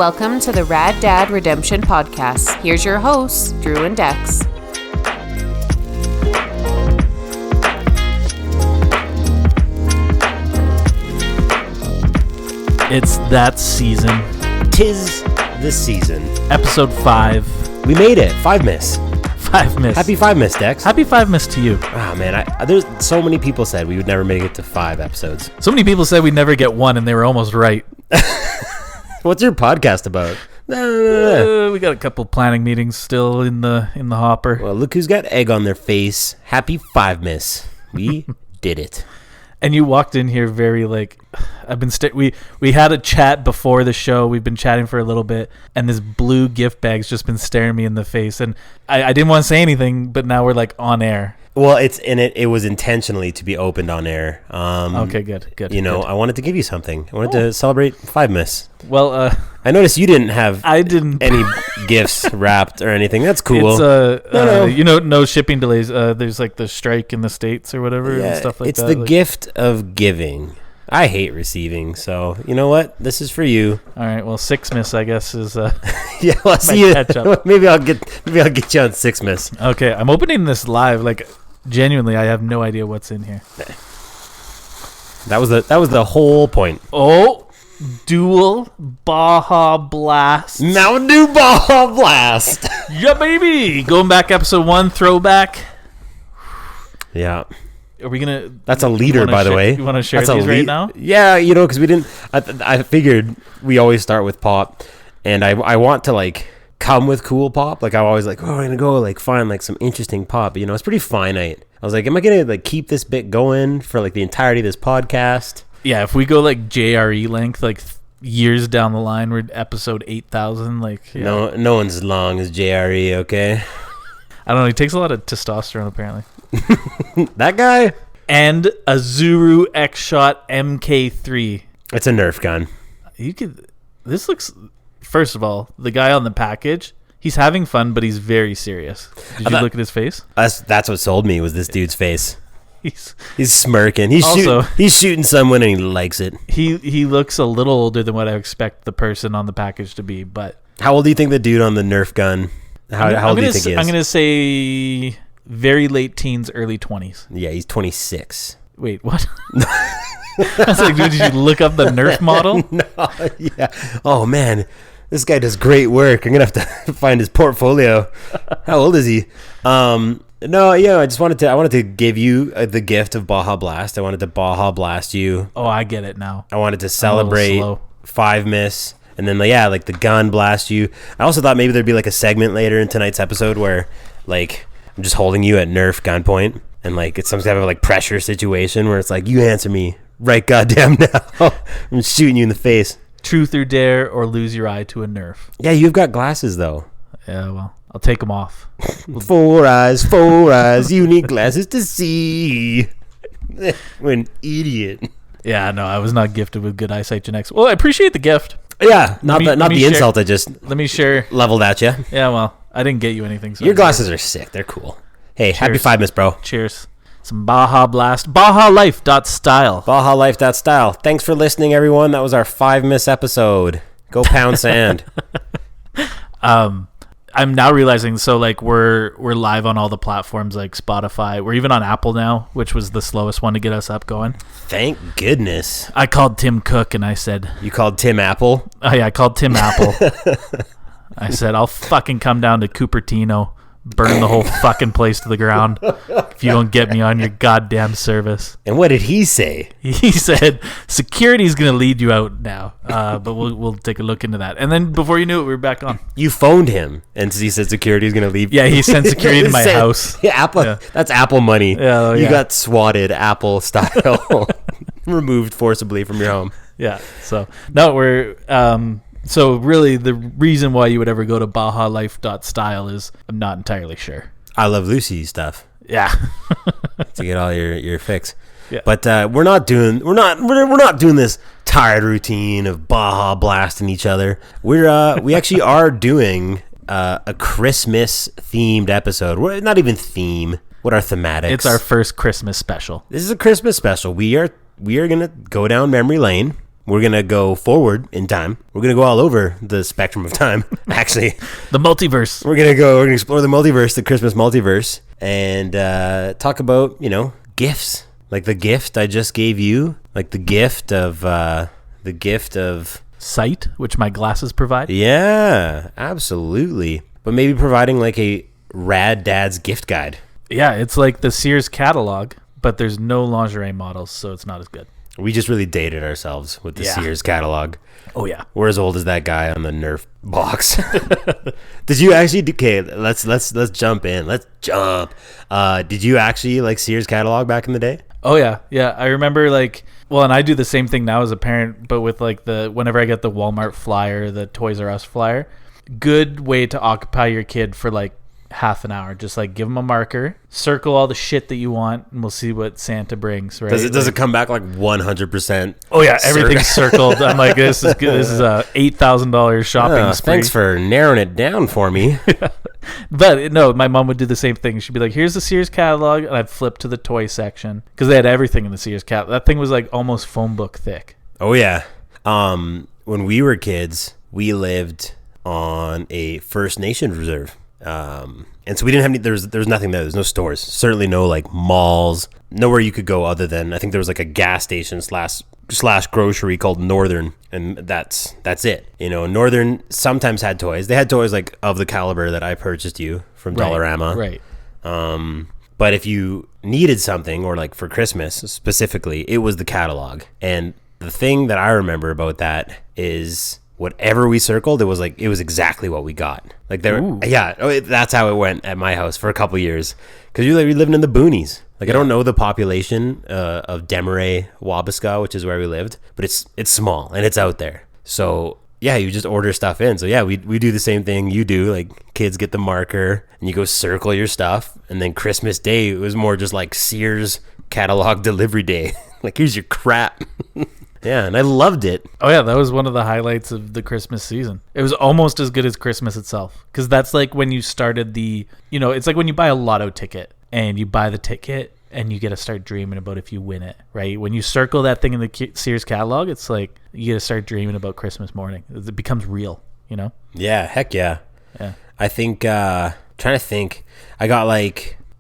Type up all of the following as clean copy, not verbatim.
Welcome to the Rad Dad Redemption Podcast. Here's your hosts, Drew and Dex. It's that season. 'Tis the season. Episode 5. We made it. 5-miss. 5-miss. Happy 5-miss, Dex. Happy 5-miss to you. Oh, man. There's so many people said we would never make it to 5 episodes. So many people said we'd never get 1, and they were almost right. What's your podcast about? We got a couple planning meetings still in the hopper. Well, look who's got egg on their face. Happy 5-miss. We did it. And you walked in here very we had a chat before the show. We've been chatting for a little bit, and this blue gift bag's just been staring me in the face. And I didn't want to say anything, but now we're like on air. Well, it was intentionally to be opened on air. Okay, good. You know, good. I wanted to give you something. I wanted to celebrate 5-miss. Well, I noticed you didn't have any gifts wrapped or anything. That's cool. It's no shipping delays. There's like the strike in the States or whatever and stuff like that. It's the gift of giving. I hate receiving, so you know what? This is for you. All right. Well, 6-miss, I guess, is yeah. Well, see you. Catch up. Maybe I'll get you on 6-miss. Okay, I'm opening this live. Like, genuinely, I have no idea what's in here. That was the whole point. Oh, dual Baja Blast. Mountain Dew Baja Blast. Yeah, baby. Going back episode 1, throwback. Yeah. Are we gonna? That's a leader, by the way. You want to share these right now? Yeah, because we didn't. I figured we always start with pop, and I want to like come with cool pop. Like I'm always like, oh, I'm gonna go like find like some interesting pop. It's pretty finite. I was like, am I gonna like keep this bit going for like the entirety of this podcast? Yeah, if we go like JRE length, like years down the line, we're episode 8,000. Like no one's as long as JRE. Okay. I don't know. He takes a lot of testosterone apparently. That guy. And a Zuru X-Shot MK3. It's a Nerf gun. This looks. First of all, the guy on the package, he's having fun, but he's very serious. Did you look at his face? That's what sold me, was this dude's face. He's smirking. He's shooting someone and he likes it. He looks a little older than what I expect the person on the package to be. But how old do you think the dude on the Nerf gun? How old do you think he is? I'm gonna say very late teens, early 20s. Yeah, he's 26. Wait, what? I was like, dude, did you look up the Nerf model? No, yeah. Oh man, this guy does great work. I'm gonna have to find his portfolio. How old is he? No, yeah. I wanted to give you the gift of Baja Blast. I wanted to Baja Blast you. Oh, I get it now. I wanted to celebrate 5-miss, and then like the gun blast you. I also thought maybe there'd be like a segment later in tonight's episode where like I'm just holding you at Nerf gunpoint, and like it's some kind of like pressure situation where it's like, you answer me right goddamn now. I'm shooting you in the face. Truth or dare, or lose your eye to a Nerf. Yeah, you've got glasses though. Yeah, well, I'll take them off. 4 eyes, you need glasses to see. What an idiot. Yeah, no, I was not gifted with good eyesight genetics. Well, I appreciate the gift. Yeah, not the insult I just let me share leveled at you. Yeah, well, I didn't get you anything. So your glasses are sick. They're cool. Hey, cheers. Happy 5-miss, bro. Cheers. Some Baja Blast. BajaLife.style. BajaLife.style. Thanks for listening, everyone. That was our 5-miss episode. Go pound sand. I'm now realizing, so like we're live on all the platforms like Spotify. We're even on Apple now, which was the slowest one to get us up going. Thank goodness. I called Tim Cook and I said... You called Tim Apple? Oh yeah, I called Tim Apple. I said, I'll fucking come down to Cupertino, burn the whole fucking place to the ground if you don't get me on your goddamn service. And what did he say? He said, security's going to lead you out now, but we'll take a look into that. And then before you knew it, we were back on. You phoned him, and he said security's going to leave. Yeah, he sent security to my house. Yeah, Apple. Yeah. That's Apple money. Yeah, you got swatted Apple style, removed forcibly from your home. Yeah, so, no, we're... So really, the reason why you would ever go to BajaLife.style is I'm not entirely sure. I Love Lucy stuff. Yeah, to get all your fix. Yeah. But we're not doing this tired routine of Baja blasting each other. We actually are doing a Christmas themed episode. We're not even theme. What are thematics? It's our first Christmas special. This is a Christmas special. We are gonna go down memory lane. we're going to go forward in time. We're going to go all over the spectrum of time, actually. The multiverse. We're going to explore the multiverse, the Christmas multiverse, and talk about, gifts. Like the gift I just gave you, like the gift of sight, which my glasses provide. Yeah, absolutely. But maybe providing like a Rad Dad's gift guide. Yeah, it's like the Sears catalog, but there's no lingerie models, so it's not as good. We just really dated ourselves with the Sears catalog. Oh yeah, we're as old as that guy on the Nerf box. Did you actually? Okay, let's jump in. Let's jump. Did you actually like Sears catalog back in the day? Oh yeah. I remember and I do the same thing now as a parent, but with whenever I get the Walmart flyer, the Toys R Us flyer, good way to occupy your kid for half an hour. Just give them a marker, circle all the shit that you want, and we'll see what Santa brings. Right? Does it come back 100%? Oh yeah, everything's circled. I'm like, this is good. This is a $8,000 shopping spree. Thanks for narrowing it down for me. But no, my mom would do the same thing. She'd be like, here's the Sears catalog, and I'd flip to the toy section because they had everything in the Sears catalog. That thing was almost phone book thick. Oh yeah. When we were kids, we lived on a First Nation reserve. And so we didn't have any, there was nothing there. There's no stores, certainly no malls, nowhere you could go other than, I think there was a gas station slash grocery called Northern. And that's it. Northern sometimes had toys. They had toys of the caliber that I purchased you from Dollarama. Right. But if you needed something or for Christmas specifically, it was the catalog. And the thing that I remember about that is whatever we circled, it was exactly what we got. That's how it went at my house for a couple years, because we lived in the boonies. I don't know the population of Desmarais, Wabasca, which is where we lived, but it's small and it's out there. So yeah, you just order stuff in. So yeah, we do the same thing you do. Kids get the marker and you go circle your stuff, and then Christmas Day it was more just Sears catalog delivery day. Here's your crap. Yeah, and I loved it. Oh yeah, that was one of the highlights of the Christmas season. It was almost as good as Christmas itself, because that's when you started it's when you buy a lotto ticket and you buy the ticket and you get to start dreaming about if you win it, right? When you circle that thing in the Sears catalog, it's you get to start dreaming about Christmas morning. It becomes real, Yeah, heck yeah. Yeah. I think trying to think, I got a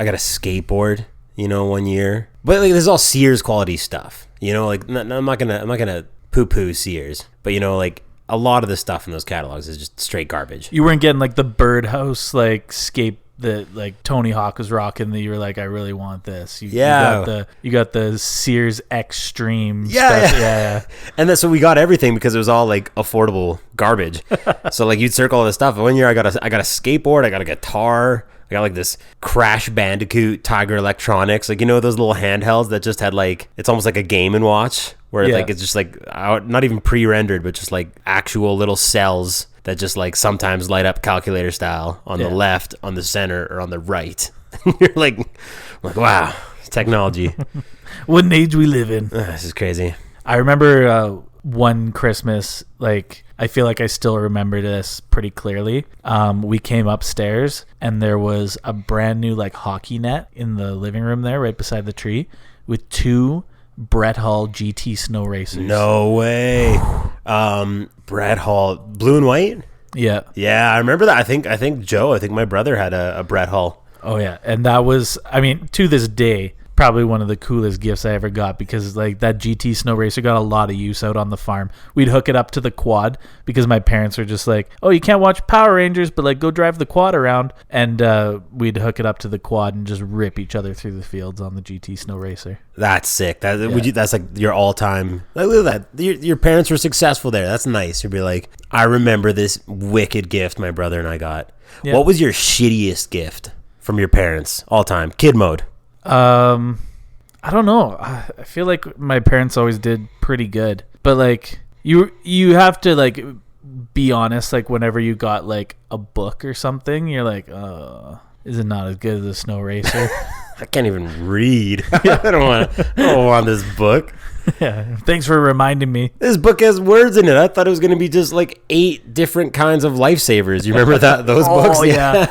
skateboard, 1 year, but this is all Sears quality stuff. I'm not gonna poo-poo Sears, but a lot of the stuff in those catalogs is just straight garbage. You weren't getting the birdhouse scape that Tony Hawk was rocking. That you were I really want this. You got the Sears Extreme. Yeah. And that's so we got everything because it was all affordable garbage. So you'd circle all this stuff. 1 year I got a skateboard. I got a guitar. I got this Crash Bandicoot Tiger Electronics, those little handhelds that just had it's almost like a Game & Watch, where it's just not even pre-rendered, but just actual little cells that just sometimes light up calculator style on the left, on the center, or on the right. You're wow, technology. What an age we live in. This is crazy. I remember one Christmas, I feel I still remember this pretty clearly. We came upstairs and there was a brand new hockey net in the living room there right beside the tree with 2 Brett Hall GT snow racers. No way. Brett Hall, blue and white? Yeah. Yeah, I remember that. I think my brother had a Brett Hall. Oh yeah. And that was, to this day, probably one of the coolest gifts I ever got, because that GT snow racer got a lot of use out on the farm. We'd hook it up to the quad because my parents were just oh, you can't watch Power Rangers, but go drive the quad around. And we'd hook it up to the quad and just rip each other through the fields on the GT snow racer. That's sick. That's your all-time. Look at that. Your parents were successful there. That's nice. You'd be I remember this wicked gift my brother and I got. Yeah. What was your shittiest gift from your parents all time? Kid mode. I don't know. I feel my parents always did pretty good, but you have to be honest. Whenever you got a book or something, you're is it not as good as a snow racer? I can't even read. I don't want this book. Yeah. Thanks for reminding me. This book has words in it. I thought it was going to be just like 8 different kinds of lifesavers. You remember those books? Oh, yeah.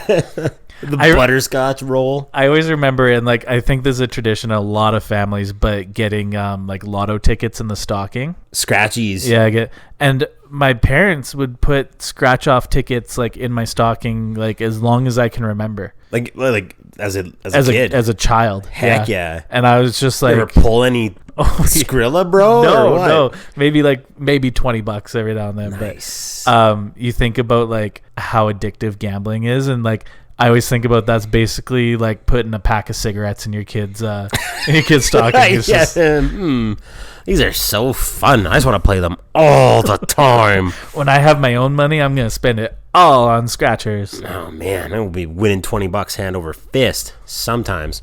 The butterscotch roll. I always remember, and like I think there's a tradition in a lot of families, but getting like lotto tickets in the stocking. Scratchies. Yeah, and my parents would put scratch off tickets like in my stocking like as long as I can remember. Like as a kid. As a child. Heck yeah. And I was just like, you ever pull any Skrilla, bro? No. Maybe $20 every now and then. Nice. But you think about like how addictive gambling is, and like I always think about that's basically like putting a pack of cigarettes in your kid's stocking. It's just, these are so fun. I just want to play them all the time. When I have my own money, I'm gonna spend it all on scratchers. Oh man, I will be winning $20 hand over fist sometimes.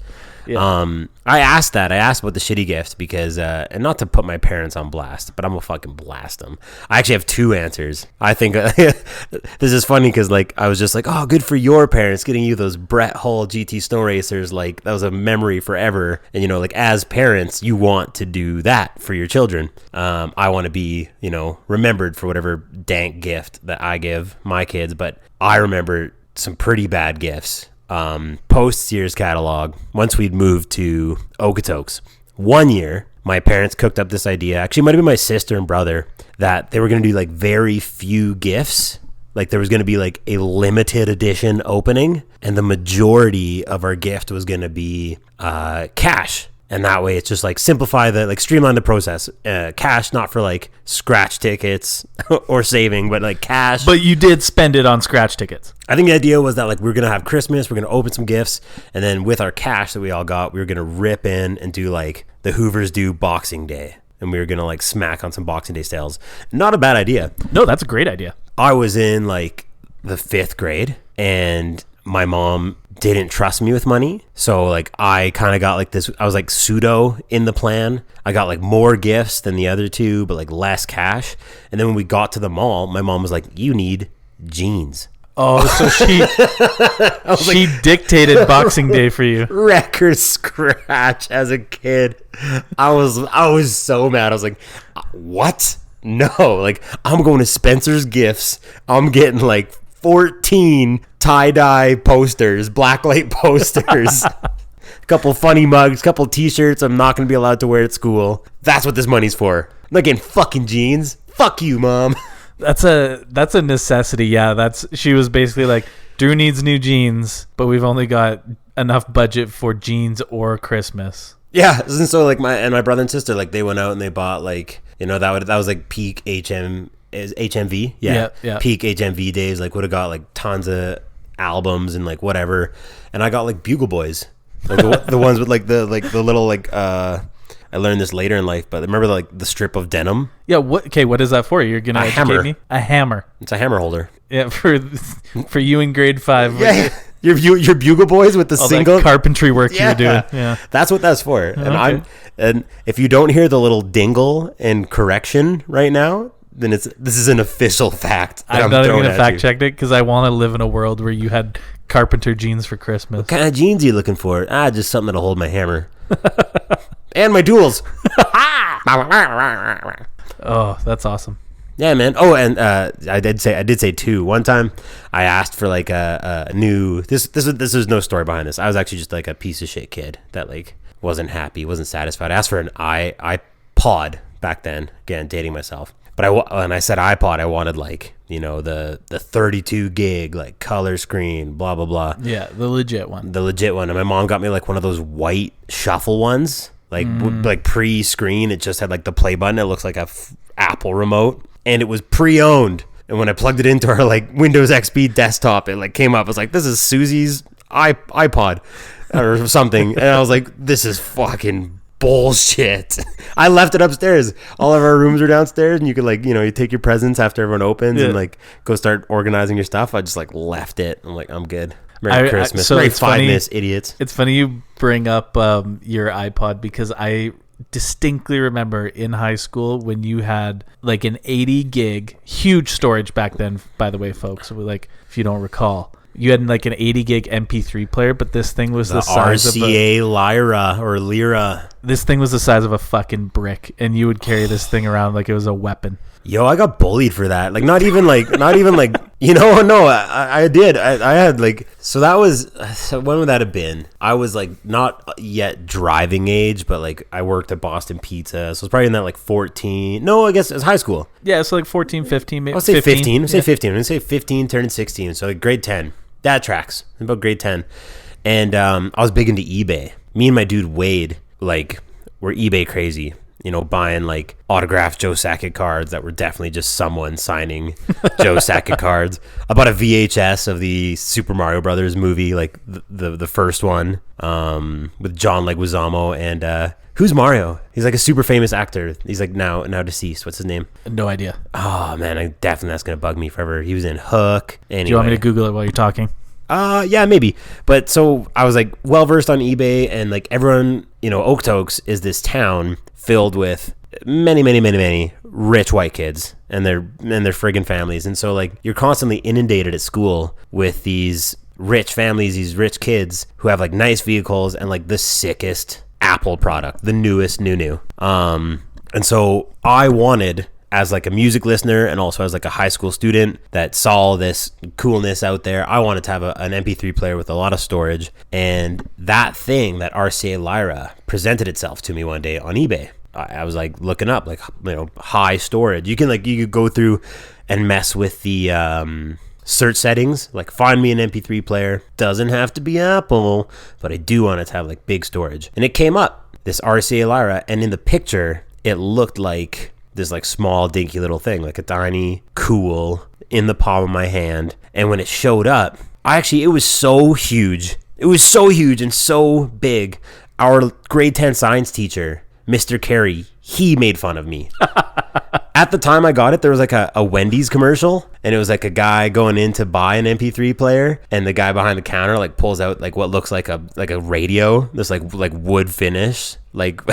Yeah. I asked about the shitty gift because, and not to put my parents on blast, but I'm gonna fucking blast them. I actually have 2 answers. I think this is funny because like I was just like, oh, good for your parents getting you those Brett Hull GT snow racers. Like that was a memory forever. And you know, like as parents, you want to do that for your children. I want to be, you know, remembered for whatever dank gift that I give my kids. But I remember some pretty bad gifts. Post Sears catalog, once we'd moved to Okotoks, one year my parents cooked up this idea, actually it might have been my sister and brother, that they were going to do like very few gifts. Like there was going to be like a limited edition opening, and the majority of our gift was going to be cash. And that way it's just like streamline the process. Cash, not for like scratch tickets or saving, but like cash. But you did spend it on scratch tickets. I think the idea was that like we were going to have Christmas, we're going to open some gifts, and then with our cash that we all got, we were going to rip in and do like the Hoovers do Boxing Day. And we were going to like smack on some Boxing Day sales. Not a bad idea. No, that's a great idea. I was in like the 5th grade, and my mom didn't trust me with money. So like I kind of got like this, I was like pseudo in the plan. I got like more gifts than the other 2, but like less cash. And then when we got to the mall, my mom was like, you need jeans. Oh, so she dictated Boxing Day for you. Record scratch as a kid. I was so mad. I was like, what? No, like I'm going to Spencer's Gifts. I'm getting like 14 tie-dye posters, blacklight posters, a couple funny mugs, a couple t-shirts I'm not going to be allowed to wear at school. That's what this money's for. I'm not getting fucking jeans. Fuck you, Mom. That's a necessity. Yeah, she was basically like, Drew needs new jeans, but we've only got enough budget for jeans or Christmas. Yeah, and so like my brother and sister, like they went out and they bought like, you know, that was like peak HMV. Yeah. Peak HMV days, like would have got like tons of albums and like whatever. And I got like Bugle Boys, like the ones with like the little like I learned this later in life, but remember like the strip of denim? Yeah. What is that for? You're gonna educate me? A hammer. It's a hammer holder. Yeah, for you in grade 5. Yeah. Your Bugle Boys with the single carpentry work you were doing. Yeah, that's what that's for. And okay. And if you don't hear the little dingle and correction right now, then this is an official fact. I'm not even gonna fact check it because I want to live in a world where you had carpenter jeans for Christmas. What kind of jeans are you looking for? Just something that'll hold my hammer and my duels. Oh, that's awesome. Yeah, man. Oh, and I did say 2. One time, I asked for like a new. This is no story behind this. I was actually just like a piece of shit kid that like wasn't happy, wasn't satisfied. I asked for an iPod back then. Again, dating myself. But when I said iPod, I wanted like, you know, the 32 gig like color screen, blah blah blah. Yeah, the legit one. And my mom got me like one of those white shuffle ones, like like pre-screen. It just had like the play button. It looks like a Apple remote. And it was pre-owned. And when I plugged it into our like Windows XP desktop, it like came up. I was like, this is Susie's iPod or something. And I was like, this is fucking bullshit. I left it upstairs. All of our rooms are downstairs, and you could like, you know, you take your presents after everyone opens and like go start organizing your stuff. I just like left it. I'm like, I'm good. Merry Christmas. So Merry it's funny, Christmas, idiots. It's funny you bring up your iPod because I distinctly remember in high school when you had like an 80 gig huge storage back then, by the way, folks, like if you don't recall, you had like an 80 gig MP3 player, but this thing was the size RCA Lyra or Lyra. This thing was the size of a fucking brick, and you would carry this thing around like it was a weapon. Yo, I got bullied for that. Like, not even like, no, I did. I had like, so when would that have been? I was like not yet driving age, but like I worked at Boston Pizza. So it's probably in that like 14. No, I guess it was high school. Yeah, so like 14, 15, maybe. I'll say 15. I'll say 15. I'm going to say 15 turning 16. So like grade 10. That tracks. About grade 10. And I was big into eBay. Me and my dude Wade, like, were eBay crazy. You know, buying like autographed Joe Sakic cards that were definitely just someone signing Joe Sakic cards. I bought a VHS of the Super Mario Brothers movie, like the first one, with John Leguizamo and who's Mario? He's like a super famous actor. He's like now deceased. What's his name? No idea. Oh man, that's gonna bug me forever. He was in Hook. Anyway. Do you want me to Google it while you're talking? Yeah, maybe. But so I was like well versed on eBay, and like everyone, you know, Okotoks is this town filled with many rich white kids and their friggin' families. And so like you're constantly inundated at school with these rich families, these rich kids who have like nice vehicles and like the sickest Apple product, the newest new. And so I wanted, as like a music listener and also as like a high school student that saw this coolness out there, I wanted to have an MP3 player with a lot of storage. And that thing, that RCA Lyra, presented itself to me one day on eBay. I was like looking up like, you know, high storage. You could go through and mess with the search settings, like find me an MP3 player. Doesn't have to be Apple, but I do want it to have like big storage. And it came up, this RCA Lyra, and in the picture it looked like this like small dinky little thing, like a tiny cool in the palm of my hand. And when it showed up, it was so huge. It was so huge and so big. Our grade 10 science teacher, Mr. Carey, he made fun of me. At the time I got it, there was like a Wendy's commercial, and it was like a guy going in to buy an MP3 player, and the guy behind the counter like pulls out like what looks like a radio, this like wood finish, like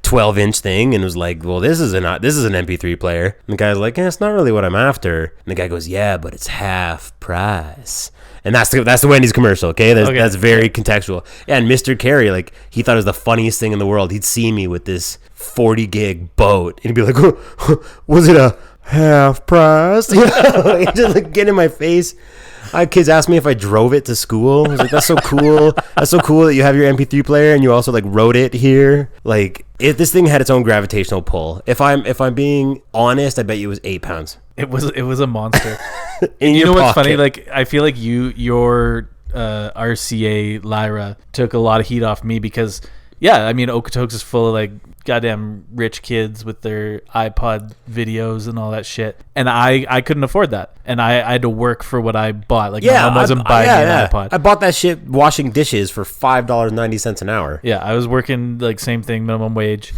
12-inch thing, and was like, well, this is an MP3 player. And the guy's like, it's not really what I'm after. And the guy goes, yeah, but it's half price. And that's the Wendy's commercial, okay? That's very contextual. Yeah, and Mr. Carey, like, he thought it was the funniest thing in the world. He'd see me with this 40 gig boat, and he'd be like, was it a half price? You know, he'd just like get in my face. I had kids ask me if I drove it to school. I was like, that's so cool. That's so cool that you have your MP3 player and you also like wrote it here. Like, this thing had its own gravitational pull. If I'm being honest, I bet you it was 8 pounds. It was a monster. In you your know what's pocket. funny? Like, I feel like your RCA Lyra took a lot of heat off me because, yeah, I mean, Okotoks is full of like goddamn rich kids with their iPod videos and all that shit, and I couldn't afford that, and I had to work for what I bought. Like, my mom wasn't buying me an iPod. I bought that shit washing dishes for $5.90 an hour. Yeah, I was working like same thing, minimum wage,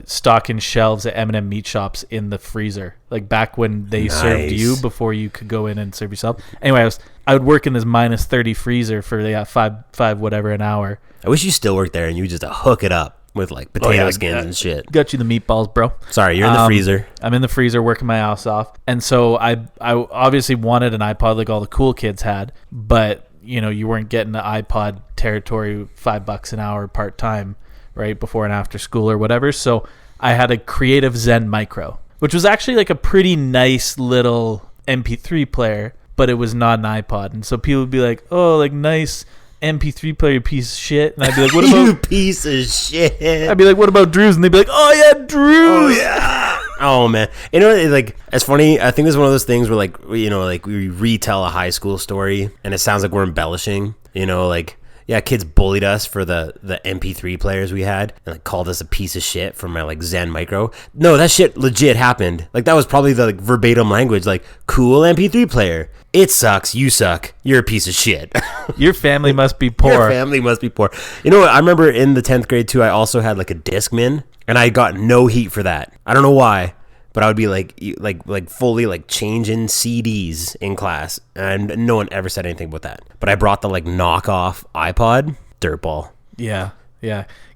stocking shelves at M&M meat shops in the freezer, like back when they served you before you could go in and serve yourself. Anyway, I would work in this minus 30 freezer for five whatever an hour. I wish you still worked there and you would just hook it up with like potato skins and shit. Got you the meatballs, bro. Sorry, you're in the freezer. I'm in the freezer working my ass off. And so I obviously wanted an iPod like all the cool kids had, but you know, you weren't getting the iPod territory $5 an hour part-time, right, before and after school or whatever. So I had a Creative Zen Micro, which was actually like a pretty nice little MP3 player, but it was not an iPod. And so people would be like, oh, like nice MP3 player, you piece of shit. And I'd be like, what about you piece of shit? I'd be like, what about Drew's? And they'd be like, oh yeah, Drew's. Oh yeah. Oh man, you know, like, it's funny. I think it's one of those things where, like, you know, like we retell a high school story and it sounds like we're embellishing. You know, like, yeah, kids bullied us for the MP3 players we had and like called us a piece of shit for my like Zen Micro. No, that shit legit happened. Like, that was probably the like verbatim language. Like, cool MP3 player. It sucks. You suck. You're a piece of shit. Your family must be poor. Your family must be poor. You know what? I remember in the 10th grade too, I also had like a Discman, and I got no heat for that. I don't know why, but I would be like fully like changing CDs in class, and no one ever said anything about that. But I brought the like knockoff iPod, dirtball. Yeah.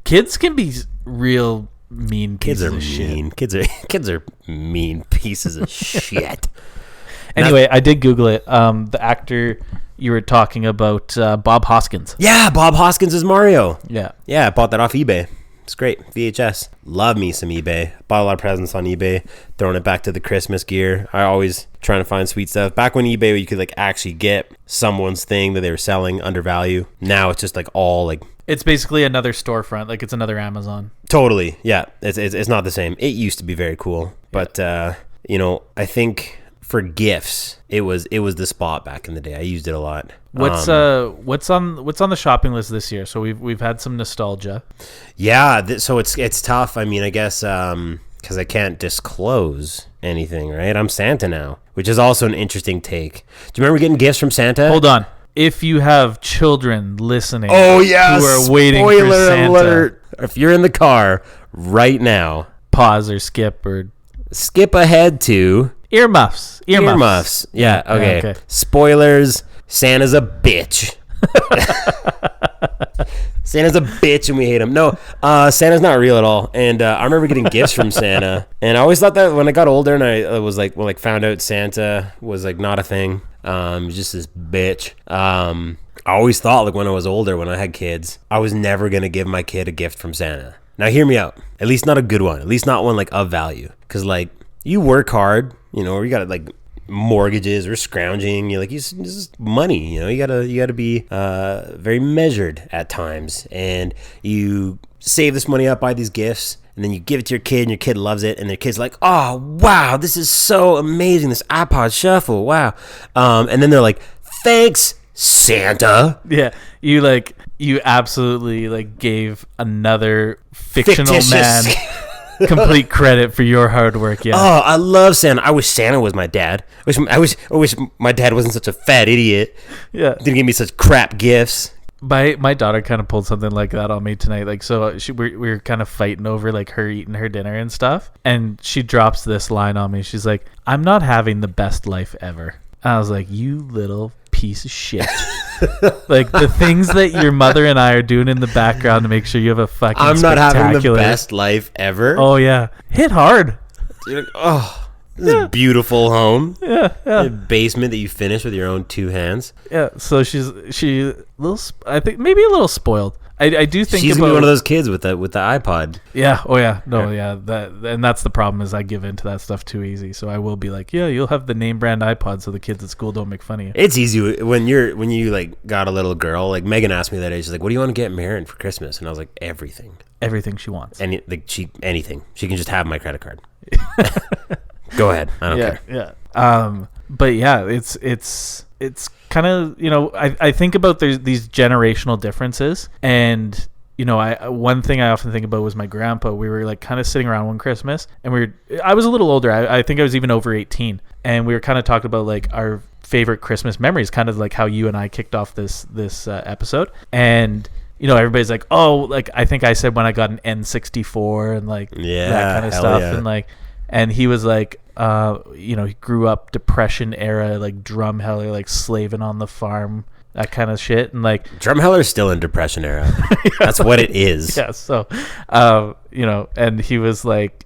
Kids can be real mean pieces of shit. Kids are mean pieces of shit. Anyway, I did Google it. The actor you were talking about Bob Hoskins. Yeah, Bob Hoskins is Mario. Yeah. Yeah, I bought that off eBay. It's great. VHS. Love me some eBay. Bought a lot of presents on eBay. Throwing it back to the Christmas gear. I always trying to find sweet stuff. Back when eBay, you could like actually get someone's thing that they were selling under value. Now it's just like all like... It's basically another storefront. Like it's another Amazon. Totally. Yeah. It's not the same. It used to be very cool. But, you know, I think for gifts, it was the spot back in the day. I used it a lot. What's on the shopping list this year? So we've had some nostalgia. Yeah, so it's tough. I mean, I guess because I can't disclose anything, right? I'm Santa now, which is also an interesting take. Do you remember getting gifts from Santa? Hold on. If you have children listening, oh yeah, who are waiting for Santa, alert. If you're in the car right now, pause or skip ahead to earmuffs. Yeah. Okay. Spoilers. Santa's a bitch. Santa's a bitch and we hate him. No, Santa's not real at all. And I remember getting gifts from Santa, and I always thought that when I got older and I was like, found out Santa was like not a thing, just this bitch. I always thought like when I was older, when I had kids, I was never gonna give my kid a gift from Santa. Now hear me out. At least not a good one. At least not one like of value. Because like you work hard, you know, or you got like mortgages or scrounging, you like it's just money, you know, you gotta be very measured at times, and you save this money up, buy these gifts, and then you give it to your kid and your kid loves it, and their kid's like, oh wow, this is so amazing, this iPod shuffle, wow, and then they're like, thanks Santa. Yeah, you absolutely like gave another fictional man complete credit for your hard work. Yeah. Oh, I love Santa. I wish Santa was my dad. I wish my dad wasn't such a fat idiot. Yeah. Didn't give me such crap gifts. My daughter kind of pulled something like that on me tonight. Like, so we were kind of fighting over like her eating her dinner and stuff. And she drops this line on me. She's like, I'm not having the best life ever. And I was like, you little piece of shit. Like the things that your mother and I are doing in the background to make sure you have a fucking I'm not having the best life ever. Oh yeah, hit hard. Like, oh, this is a beautiful home. Yeah. A basement that you finished with your own two hands. Yeah, so she I think maybe a little spoiled. I do think she's gonna be one of those kids with the iPod. Yeah. Oh yeah. No. Yeah. And that's the problem is I give into that stuff too easy. So I will be like, yeah, you'll have the name brand iPod, so the kids at school don't make fun of you. It's easy when you like got a little girl. Like Megan asked me that day. She's like, "What do you want to get Marin for Christmas?" And I was like, "Everything. Everything she wants. Anything. She can just have my credit card." Go ahead. I don't care. Yeah. But yeah, it's kind of, you know, I think about these generational differences, and you know, one thing I often think about was my grandpa. We were like kind of sitting around one Christmas, and I was a little older. I think I was even over 18, and we were kind of talking about like our favorite Christmas memories, kind of like how you and I kicked off this episode. And you know, everybody's like, oh, like I think I said when I got an N64 and like that kind of stuff, yeah. And he was like, you know, he grew up Depression era, like Drumheller, like slaving on the farm, that kind of shit. And like Drumheller's still in Depression era. Yeah. That's what it is. Yeah. So, you know, and he was like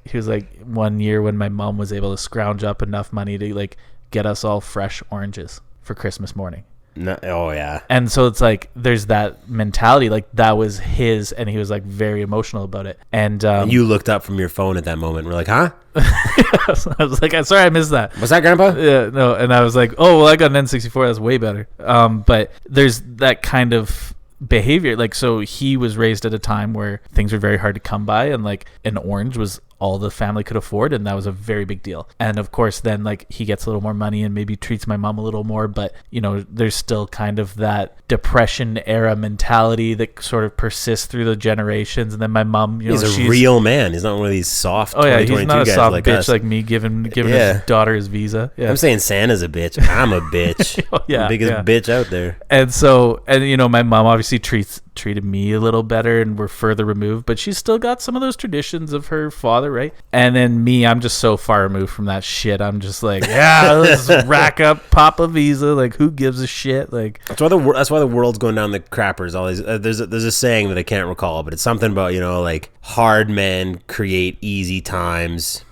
one year when my mom was able to scrounge up enough money to like get us all fresh oranges for Christmas morning. No, oh yeah. And so it's like there's that mentality, like that was his, and he was like very emotional about it. And you looked up from your phone at that moment and were like, huh? I was like, sorry, I missed that. Was that Grandpa? Yeah, no. And I was like, oh well, I got an N64, that's way better. But there's that kind of behavior, like, so he was raised at a time where things were very hard to come by, and like an orange was all the family could afford, and that was a very big deal. And of course then like he gets a little more money and maybe treats my mom a little more, but you know, there's still kind of that Depression era mentality that sort of persists through the generations. And then my mom, you know, he's a real man. He's not one of these soft he's not a guys soft like bitch us. like me giving his daughter his visa. Yeah. I'm saying Santa's a bitch. I'm a bitch. The biggest bitch out there. And so, and you know, my mom obviously treated me a little better, and we're further removed, but she's still got some of those traditions of her father, right? And then me, I'm just so far removed from that shit. I'm just like, yeah, let's rack up, pop a visa. Like, who gives a shit? Like, that's why the world's going down the crappers. All these there's a saying that I can't recall, but it's something about, you know, like hard men create easy times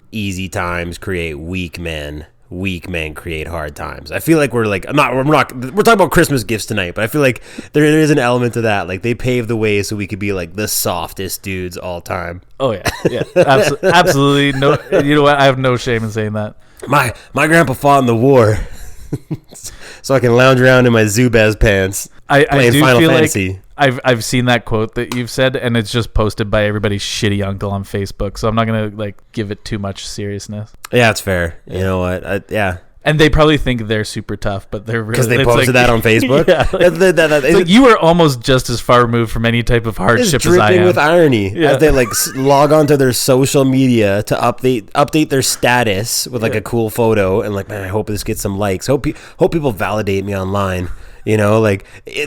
create weak men weak men create hard times. I feel like we're talking about Christmas gifts tonight, but I feel like there is an element to that. Like, they paved the way so we could be like the softest dudes all time. Oh yeah, absolutely. No, you know what? I have no shame in saying that. My grandpa fought in the war, so I can lounge around in my Zubaz pants. I do Final feel Fantasy. like I've seen that quote that you've said, and it's just posted by everybody's shitty uncle on Facebook. So I'm not gonna like give it too much seriousness. Yeah, it's fair. You know what? Yeah. And they probably think they're super tough, but they're really, because they posted that on Facebook. Yeah, it's like you are almost just as far removed from any type of hardship as I am. With irony as they like log onto their social media to update their status with like a cool photo, and like, man, I hope this gets some likes. Hope people validate me online. You know, like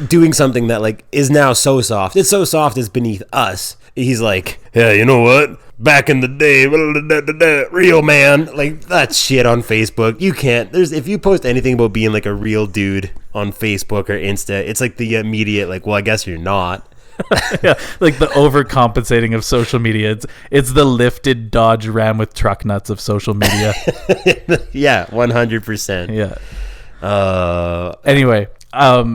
doing something that like is now so soft. It's so soft it's beneath us. He's like, yeah, you know what? Back in the day, real man, like that shit on Facebook. You can't. If you post anything about being like a real dude on Facebook or Insta, it's like the immediate like, well, I guess you're not. Yeah, like the overcompensating of social media. It's the lifted Dodge Ram with truck nuts of social media. Yeah, 100%. Yeah. Anyway.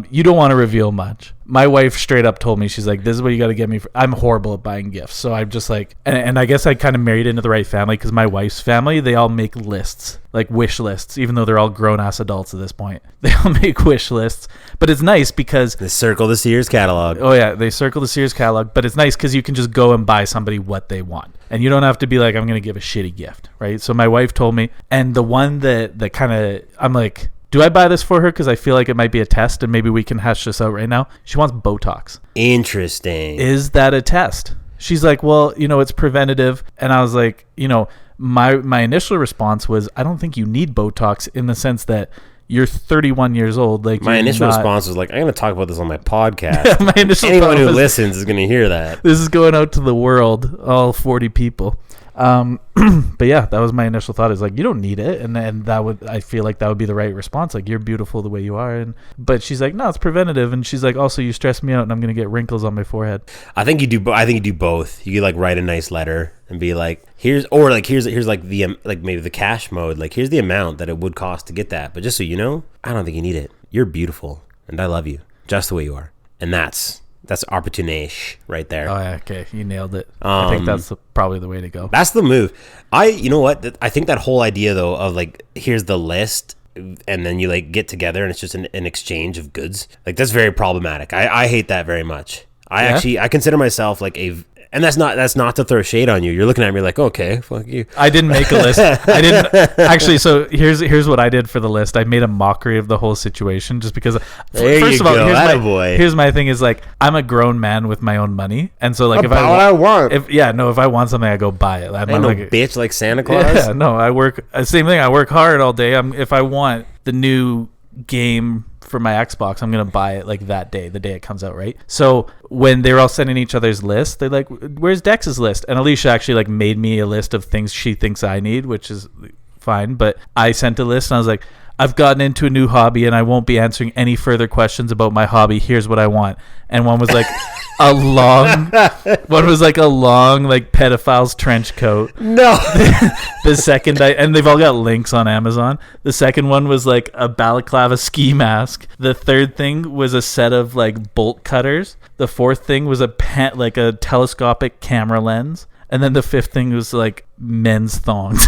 You don't want to reveal much. My wife straight up told me, she's like, this is what you got to get me. I'm horrible at buying gifts. So I'm just like, and I guess I kind of married into the right family, because my wife's family, they all make lists, like wish lists, even though they're all grown ass adults at this point. They all make wish lists, but it's nice because they circle the Sears catalog. Oh yeah. They circle the Sears catalog, but it's nice because you can just go and buy somebody what they want. And you don't have to be like, I'm going to give a shitty gift. Right. So my wife told me, and the one that kind of, I'm like, do I buy this for her? Because I feel like it might be a test, and maybe we can hash this out right now. She wants Botox. Interesting. Is that a test? She's like, well, you know, it's preventative. And I was like, you know, my initial response was, I don't think you need Botox, in the sense that you're 31 years old. Like, my initial response was like, I'm going to talk about this on my podcast. Yeah, my initial Anyone who listens is going to hear that. This is going out to the world, all 40 people. But yeah, that was my initial thought, is like, you don't need it, and I feel like that would be the right response, like, you're beautiful the way you are. But she's like, no, it's preventative, and she's like, also, you stress me out and I'm gonna get wrinkles on my forehead. I think you do both. You could like write a nice letter and be like, here's like the like maybe the cash mode, like, here's the amount that it would cost to get that, but just so you know, I don't think you need it. You're beautiful and I love you just the way you are. And that's opportunity right there. Oh, yeah, okay. You nailed it. I think that's probably the way to go. That's the move. You know what? I think that whole idea, though, of like, here's the list, and then you like get together and it's just an exchange of goods. Like, that's very problematic. I hate that very much. I consider myself like and that's not to throw shade on you. You're looking at me like, okay, fuck you. I didn't make a list. I didn't actually. So here's what I did for the list. I made a mockery of the whole situation, just because. First of all, here's my thing is like, I'm a grown man with my own money, and so like, if I want something, I go buy it. I'm not like a bitch like Santa Claus. Yeah, no, I work. Same thing. I work hard all day. If I want the new game for my Xbox, I'm gonna buy it like that day, the day it comes out, right? So when they were all sending each other's lists, they're like, where's Dex's list? And Alicia actually like made me a list of things she thinks I need, which is fine, but I sent a list and I was like, I've gotten into a new hobby and I won't be answering any further questions about my hobby. Here's what I want. And one was like a long like pedophile's trench coat. No. The second and they've all got links on Amazon. The second one was like a balaclava ski mask. The third thing was a set of like bolt cutters. The fourth thing was a telescopic camera lens. And then the fifth thing was like men's thongs.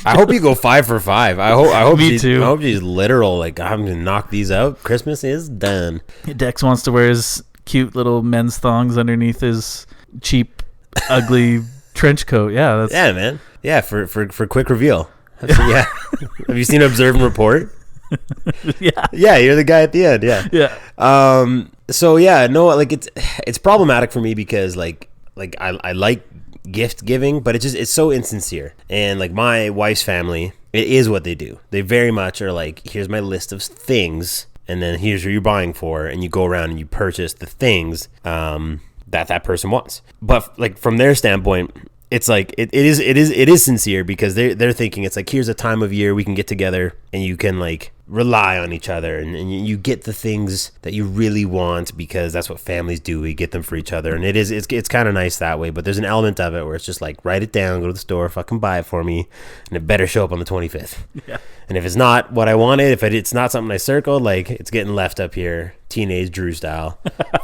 I hope you go 5 for 5. I hope me too. I hope she's literal. Like, I'm gonna knock these out. Christmas is done. Dex wants to wear his cute little men's thongs underneath his cheap, ugly trench coat. Yeah, man. Yeah, for quick reveal. Yeah. Have you seen Observe and Report? Yeah, you're the guy at the end. Yeah. So yeah, no, like it's problematic for me because like I like gift giving, but it's so insincere. And like my wife's family, it is what they do. They very much are like, here's my list of things, and then here's what you're buying for, and you go around and you purchase the things that person wants. But like from their standpoint, it's like it is sincere, because they're thinking it's like, here's a time of year we can get together and you can like rely on each other, and you get the things that you really want because that's what families do. We get them for each other, and it's kind of nice that way. But there's an element of it where it's just like, write it down, go to the store, fucking buy it for me, and it better show up on the 25th. Yeah. And if it's not what I wanted, if it's not something I circled, like, it's getting left up here, teenage Drew style.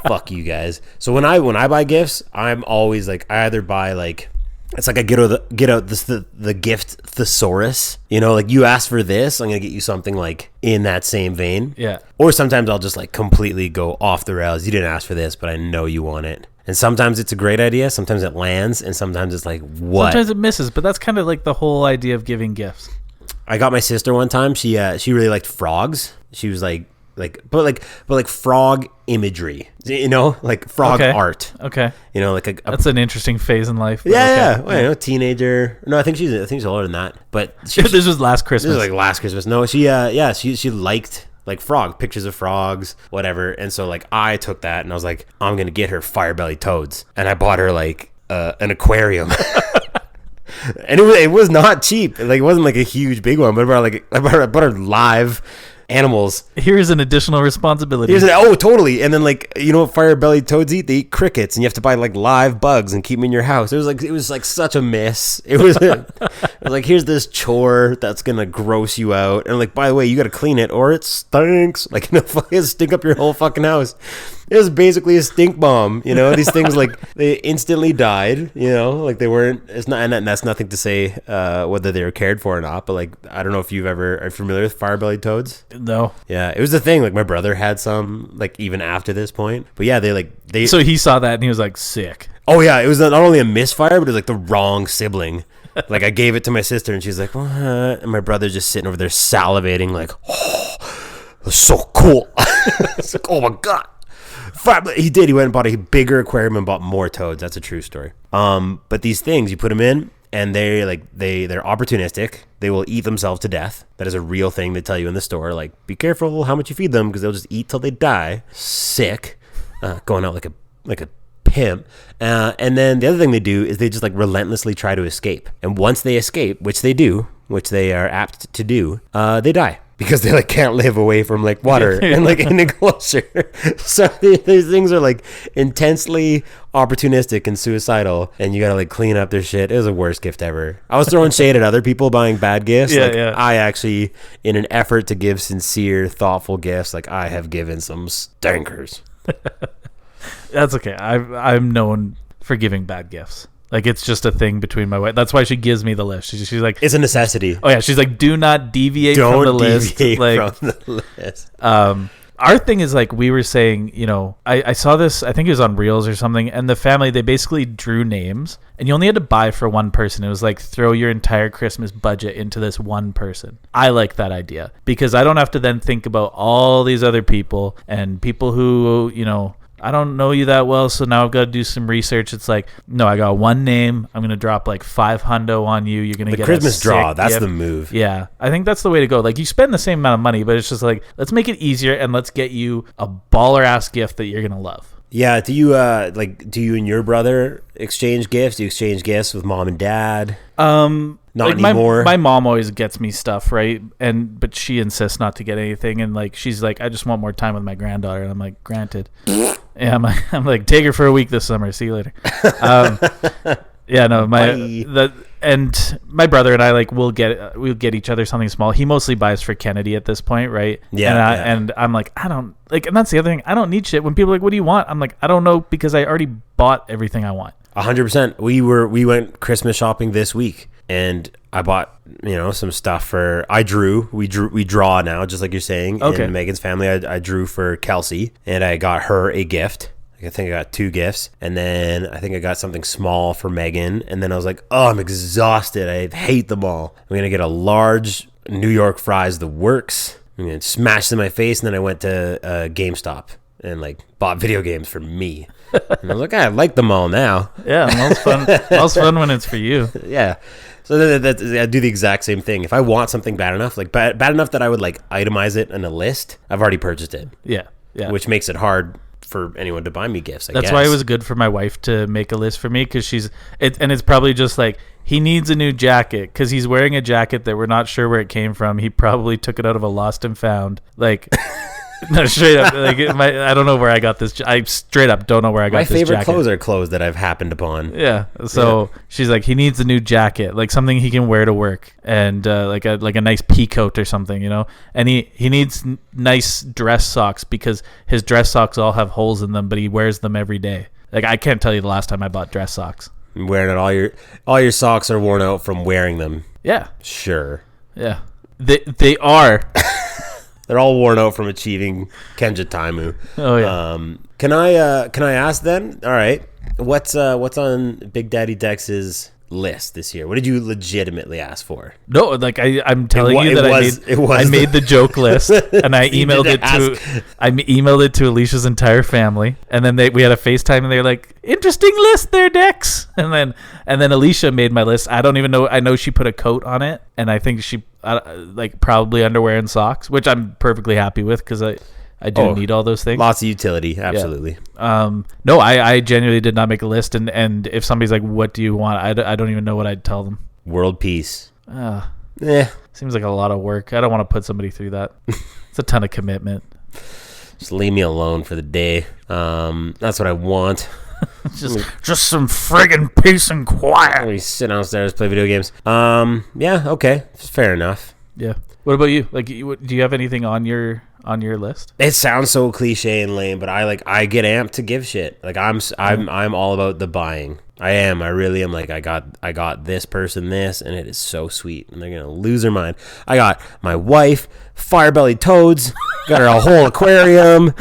Fuck you guys. So when I buy gifts, I'm always like, I either buy like, it's like I get out the gift thesaurus. You know, like, you asked for this, I'm gonna get you something like in that same vein. Yeah. Or sometimes I'll just like completely go off the rails. You didn't ask for this, but I know you want it. And sometimes it's a great idea. Sometimes it lands, and sometimes it's like, what? Sometimes it misses, but that's kind of like the whole idea of giving gifts. I got my sister one time. She really liked frogs. She was like frog imagery, you know, like frog art. Okay. You know, like that's an interesting phase in life. Yeah. Well, you know, teenager. No, I think she's older than that. But this was last Christmas. This was like last Christmas. No, she liked like pictures of frogs, whatever. And so like I took that and I was like, I'm gonna get her fire-bellied toads, and I bought her like an aquarium. And it was not cheap. Like, it wasn't like a huge big one, but I bought her live animals. Here's an additional responsibility. Totally. And then, like, you know what fire-bellied toads eat? They eat crickets, and you have to buy like live bugs and keep them in your house. It was like such a mess. It was like, here's this chore that's gonna gross you out, and like, by the way, you gotta clean it or it stinks. Like, it'll stink up your whole fucking house. It was basically a stink bomb, you know. These things, like, they instantly died, you know, like they weren't. It's not, and that's nothing to say whether they were cared for or not. But like, I don't know if are familiar with fire-bellied toads. No. Yeah, it was a thing. Like, my brother had some, like, even after this point. But yeah, they. So he saw that and he was like, sick. Oh yeah, it was not only a misfire, but it was like the wrong sibling. Like, I gave it to my sister, and she's like, what? And my brother's just sitting over there salivating, like, oh, that's so cool. It's like, oh my god. He did. He went and bought a bigger aquarium and bought more toads. That's a true story. But these things, you put them in, and they're opportunistic. They will eat themselves to death. That is a real thing they tell you in the store. Like, be careful how much you feed them, because they'll just eat till they die. Sick. Going out like a pimp. And then the other thing they do is they just like relentlessly try to escape. And once they escape, which they do, which they are apt to do, they die. Because they like can't live away from like water and like any closer. So these things are like intensely opportunistic and suicidal, and you gotta like clean up their shit. It was the worst gift ever. I was throwing shade at other people buying bad gifts. I actually, in an effort to give sincere, thoughtful gifts, like, I have given some stinkers. That's okay. I'm known for giving bad gifts. Like, it's just a thing between my wife. That's why she gives me the list. She's like, it's a necessity. Oh yeah, she's like, do not deviate from the list. Like, from the list. Our thing is, like, we were saying, you know, I saw this, I think it was on Reels or something, and the family, they basically drew names, and you only had to buy for one person. It was like, throw your entire Christmas budget into this one person. I like that idea, because I don't have to then think about all these other people and people who, you know, I don't know you that well, so now I've got to do some research. It's like, no, I got one name. I'm going to drop like $500 on you. You're going to get Christmas a draw. sick That's gift. the move. Yeah. I think that's the way to go. Like, you spend the same amount of money, but it's just like, let's make it easier and let's get you a baller ass gift that you're going to love. Yeah. Do you and your brother exchange gifts? Do you exchange gifts with mom and dad? Not like anymore. My mom always gets me stuff, right? But she insists not to get anything, and like, she's like, I just want more time with my granddaughter, and I'm like, granted. Yeah, I'm like, take her for a week this summer. See you later. Yeah, no, and my brother and I, like, we'll get each other something small. He mostly buys for Kennedy at this point, right? Yeah. And I'm like, I don't like, and that's the other thing. I don't need shit. When people are like, what do you want? I'm like, I don't know, because I already bought everything I want. 100%. We went Christmas shopping this week, and I bought, you know, some stuff for. We draw now, just like you're saying. Okay. In Megan's family, I drew for Kelsey, and I got her a gift. I think I got 2 gifts, and then I think I got something small for Megan, and then I was like, oh, I'm exhausted. I hate them all. I'm gonna get a large New York fries, the works. I'm gonna smash them in my face, and then I went to GameStop and like bought video games for me. And I was like, I like them all now. Yeah, most fun. Most fun when it's for you. Yeah. So I do the exact same thing. If I want something bad enough, like bad enough that I would like itemize it in a list, I've already purchased it. Yeah. Which makes it hard for anyone to buy me gifts. That's why it was good for my wife to make a list for me, because it's probably just like, he needs a new jacket because he's wearing a jacket that we're not sure where it came from. He probably took it out of a lost and found. Like, no, straight up. Like, I don't know where I got this. I straight up don't know where I got this jacket. My favorite clothes are clothes that I've happened upon. Yeah. So she's like, he needs a new jacket, like something he can wear to work, and like a nice pea coat or something, you know. And he needs nice dress socks because his dress socks all have holes in them, but he wears them every day. Like, I can't tell you the last time I bought dress socks. Wearing it, all your socks are worn out from wearing them. Yeah. Sure. Yeah. They are. They're all worn out from achieving Kenja Taimu. Oh yeah. Can I ask then? All right. What's on Big Daddy Dex's list this year? What did you legitimately ask for? No, like I'm telling you that I made the joke list, and I emailed it to Alicia's entire family, and then we had a FaceTime, and they're like, "Interesting list there, Dex." And then Alicia made my list. I don't even know. I know she put a coat on it, and I think she like probably underwear and socks, which I'm perfectly happy with because I do need all those things. Lots of utility, absolutely. Yeah. No, I genuinely did not make a list, and if somebody's like, "What do you want?" I don't even know what I'd tell them. World peace. Seems like a lot of work. I don't want to put somebody through that. It's a ton of commitment. Just leave me alone for the day. That's what I want. just some friggin' peace and quiet. We sit downstairs, play video games. Yeah, okay, fair enough. Yeah. What about you? Like, do you have anything on your list? It sounds so cliche and lame, but I get amped to give shit. Like I'm all about the buying. I really am. Like I got this person this, and it is so sweet, and they're gonna lose their mind. I got my wife fire-bellied toads. Got her a whole aquarium.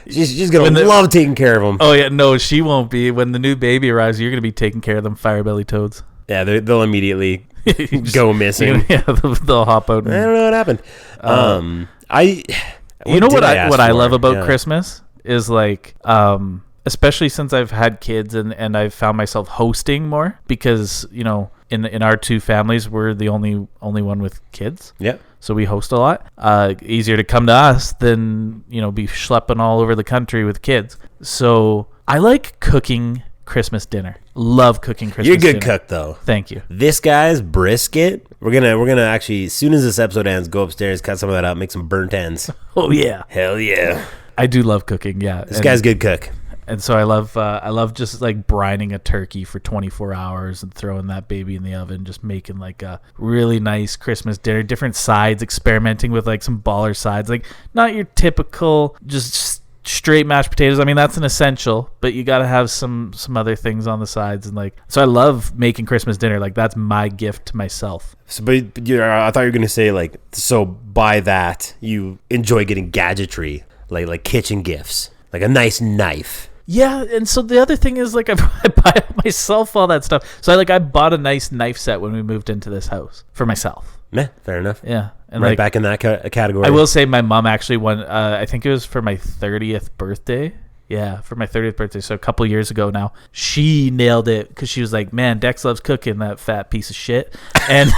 She's gonna love taking care of them. Oh yeah, no, she won't be. When the new baby arrives, you're gonna be taking care of them fire-bellied toads. Yeah, they'll immediately go missing. Yeah, they'll hop out. I don't know what happened. What I love about Christmas is like, especially since I've had kids and I've found myself hosting more because, you know, in our two families, we're the only one with kids. Yeah. So we host a lot. Easier to come to us than, you know, be schlepping all over the country with kids. So I like cooking Christmas dinner. Love cooking Christmas dinner. You're a good cook, though. Thank you. This guy's brisket. We're gonna actually, as soon as this episode ends, go upstairs, cut some of that up, make some burnt ends. Oh yeah. Hell yeah. I do love cooking. Yeah. This guy's a good cook. And so I love just like brining a turkey for 24 hours and throwing that baby in the oven, just making like a really nice Christmas dinner, different sides, experimenting with like some baller sides, like not your typical just straight mashed potatoes. I mean, that's an essential, but you got to have some other things on the sides. And like, so I love making Christmas dinner. Like that's my gift to myself. So, but I thought you were going to say like, so by that you enjoy getting gadgetry, like kitchen gifts, like a nice knife. Yeah, and so the other thing is like I buy myself all that stuff. So I bought a nice knife set when we moved into this house for myself. Meh, fair enough. Yeah, and right back in that category. I will say my mom actually won. I think it was for my 30th birthday. Yeah, for my 30th birthday, so a couple years ago now. She nailed it because she was like, "Man, Dex loves cooking, that fat piece of shit." And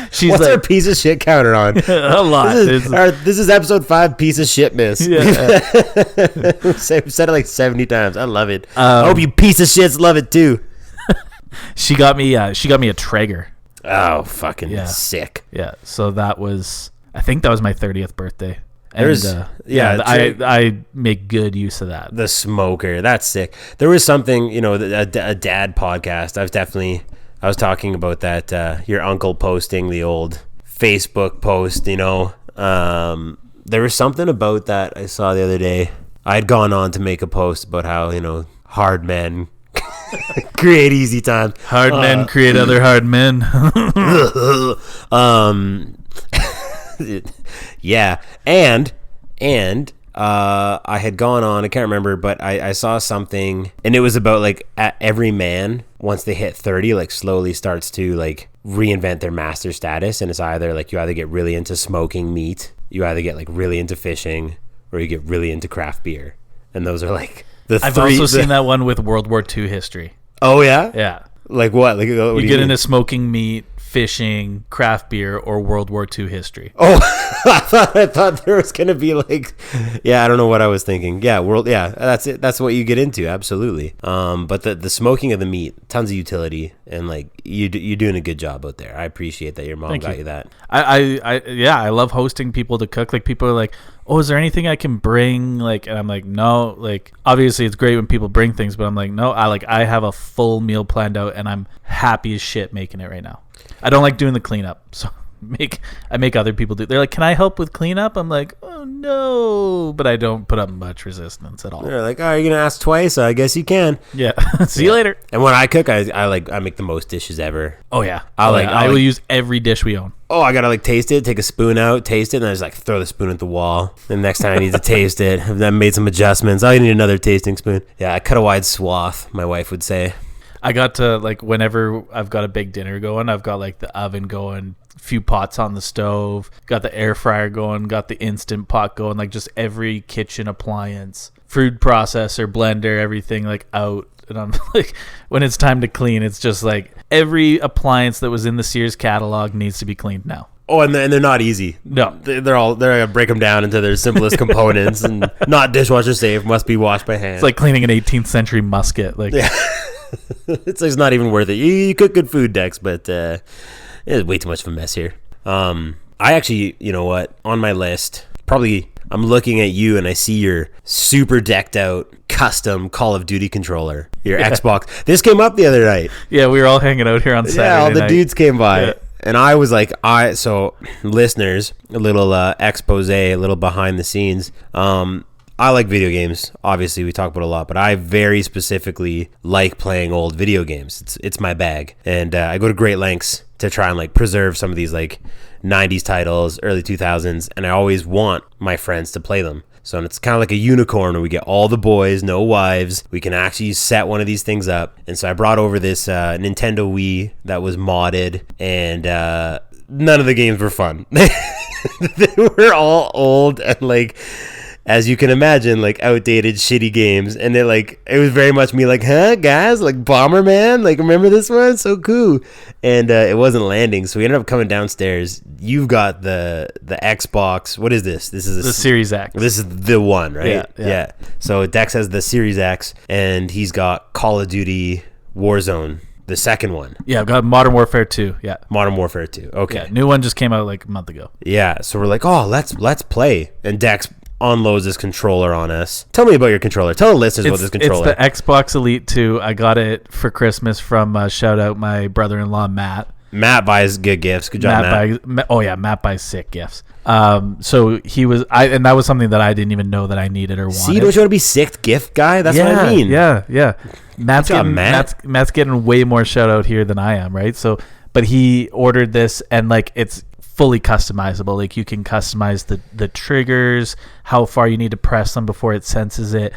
she's what's our piece of shit counter on? A lot. This is episode 5, piece of shit miss. Yeah. We've said it like 70 times. I love it. I hope you piece of shits love it too. She got me a Traeger. Oh, fucking sick. Yeah, so I think that was my 30th birthday. And I make good use of that. The smoker, that's sick. There was something, you know, a dad podcast. I was talking about that. Your uncle posting the old Facebook post. You know, there was something about that I saw the other day. I had gone on to make a post about how, you know, hard men create easy times. Hard men create other hard men. Yeah, and I had gone on, I can't remember, but I saw something, and it was about like every man once they hit 30 like slowly starts to like reinvent their master status, and it's either like you either get really into smoking meat, you either get like really into fishing, or you get really into craft beer, and those are like the I've three. Also seen that one with World War II history. Oh yeah, yeah. Like what? Like you get into smoking meat, fishing, craft beer, or World War II history. Oh, I thought there was gonna be like, yeah, I don't know what I was thinking. Yeah, that's it. That's what you get into, absolutely. But the smoking of the meat, tons of utility, and like you're doing a good job out there. I appreciate that your mom got you that. I love hosting people to cook. Like people are like, oh, is there anything I can bring? Like, and I'm like, no. Like, obviously it's great when people bring things, but I'm like, no. I have a full meal planned out, and I'm happy as shit making it right now. I don't like doing the cleanup, so I make other people do. They're like, can I help with cleanup? I'm like, oh no, but I don't put up much resistance at all. They're like, oh, you're gonna ask twice? I guess you can. Yeah. See you later. And when I cook, I make the most dishes ever. Oh yeah. I will use every dish we own. Oh, I gotta like taste it, take a spoon out, taste it, and then I just like throw the spoon at the wall. The next time I need to taste it, I've then made some adjustments. I need another tasting spoon. Yeah, I cut a wide swath, my wife would say. I got to, like, whenever I've got a big dinner going, I've got like the oven going, a few pots on the stove, got the air fryer going, got the instant pot going, like just every kitchen appliance, food processor, blender, everything like out. And I'm like, when it's time to clean, it's just like every appliance that was in the Sears catalog needs to be cleaned now. Oh, and they're not easy. No, they're gonna break them down into their simplest components, and not dishwasher safe. Must be washed by hand. It's like cleaning an 18th century musket. Like, yeah. It's not even worth it. You cook good food, Dex, but it's way too much of a mess here. I actually, you know what? On my list, probably I'm looking at you and I see your super decked out custom Call of Duty controller, your Xbox. This came up the other night. Yeah, we were all hanging out here on Saturday Yeah, all the night. dudes came by. Yeah. And I was like, so listeners, a little expose, a little behind the scenes. I like video games. Obviously, we talk about it a lot, but I very specifically like playing old video games. It's my bag, and I go to great lengths to try and like preserve some of these like 90s titles, early 2000s, and I always want my friends to play them. So it's kind of like a unicorn where we get all the boys, no wives. We can actually set one of these things up. And so I brought over this Nintendo Wii that was modded, and none of the games were fun. They were all old and like, as you can imagine, like outdated, shitty games. And it was very much me like, huh, guys? Like Bomberman? Like, remember this one? So cool. And it wasn't landing. So we ended up coming downstairs. You've got the Xbox. What is this? This is the Series X. This is the one, right? Yeah. So Dex has the Series X, and he's got Call of Duty Warzone, the second one. Yeah, I've got Modern Warfare 2. Yeah. Modern Warfare 2. Okay. Yeah, new one just came out like a month ago. Yeah. So we're like, oh, let's play. And Dex unloads this controller on us. Tell me about your controller. Tell the listeners about this controller. It's the Xbox Elite 2. I got it for Christmas from shout out my brother-in-law Matt. Matt buys good gifts. Good job, Matt. Matt buys sick gifts. So he was, and that was something that I didn't even know that I needed or wanted. See, don't you want to be sick gift guy? That's what I mean. Yeah. Matt's getting way more shout out here than I am, right? So, but he ordered this, and like it's fully customizable. Like you can customize the triggers, how far you need to press them before it senses it.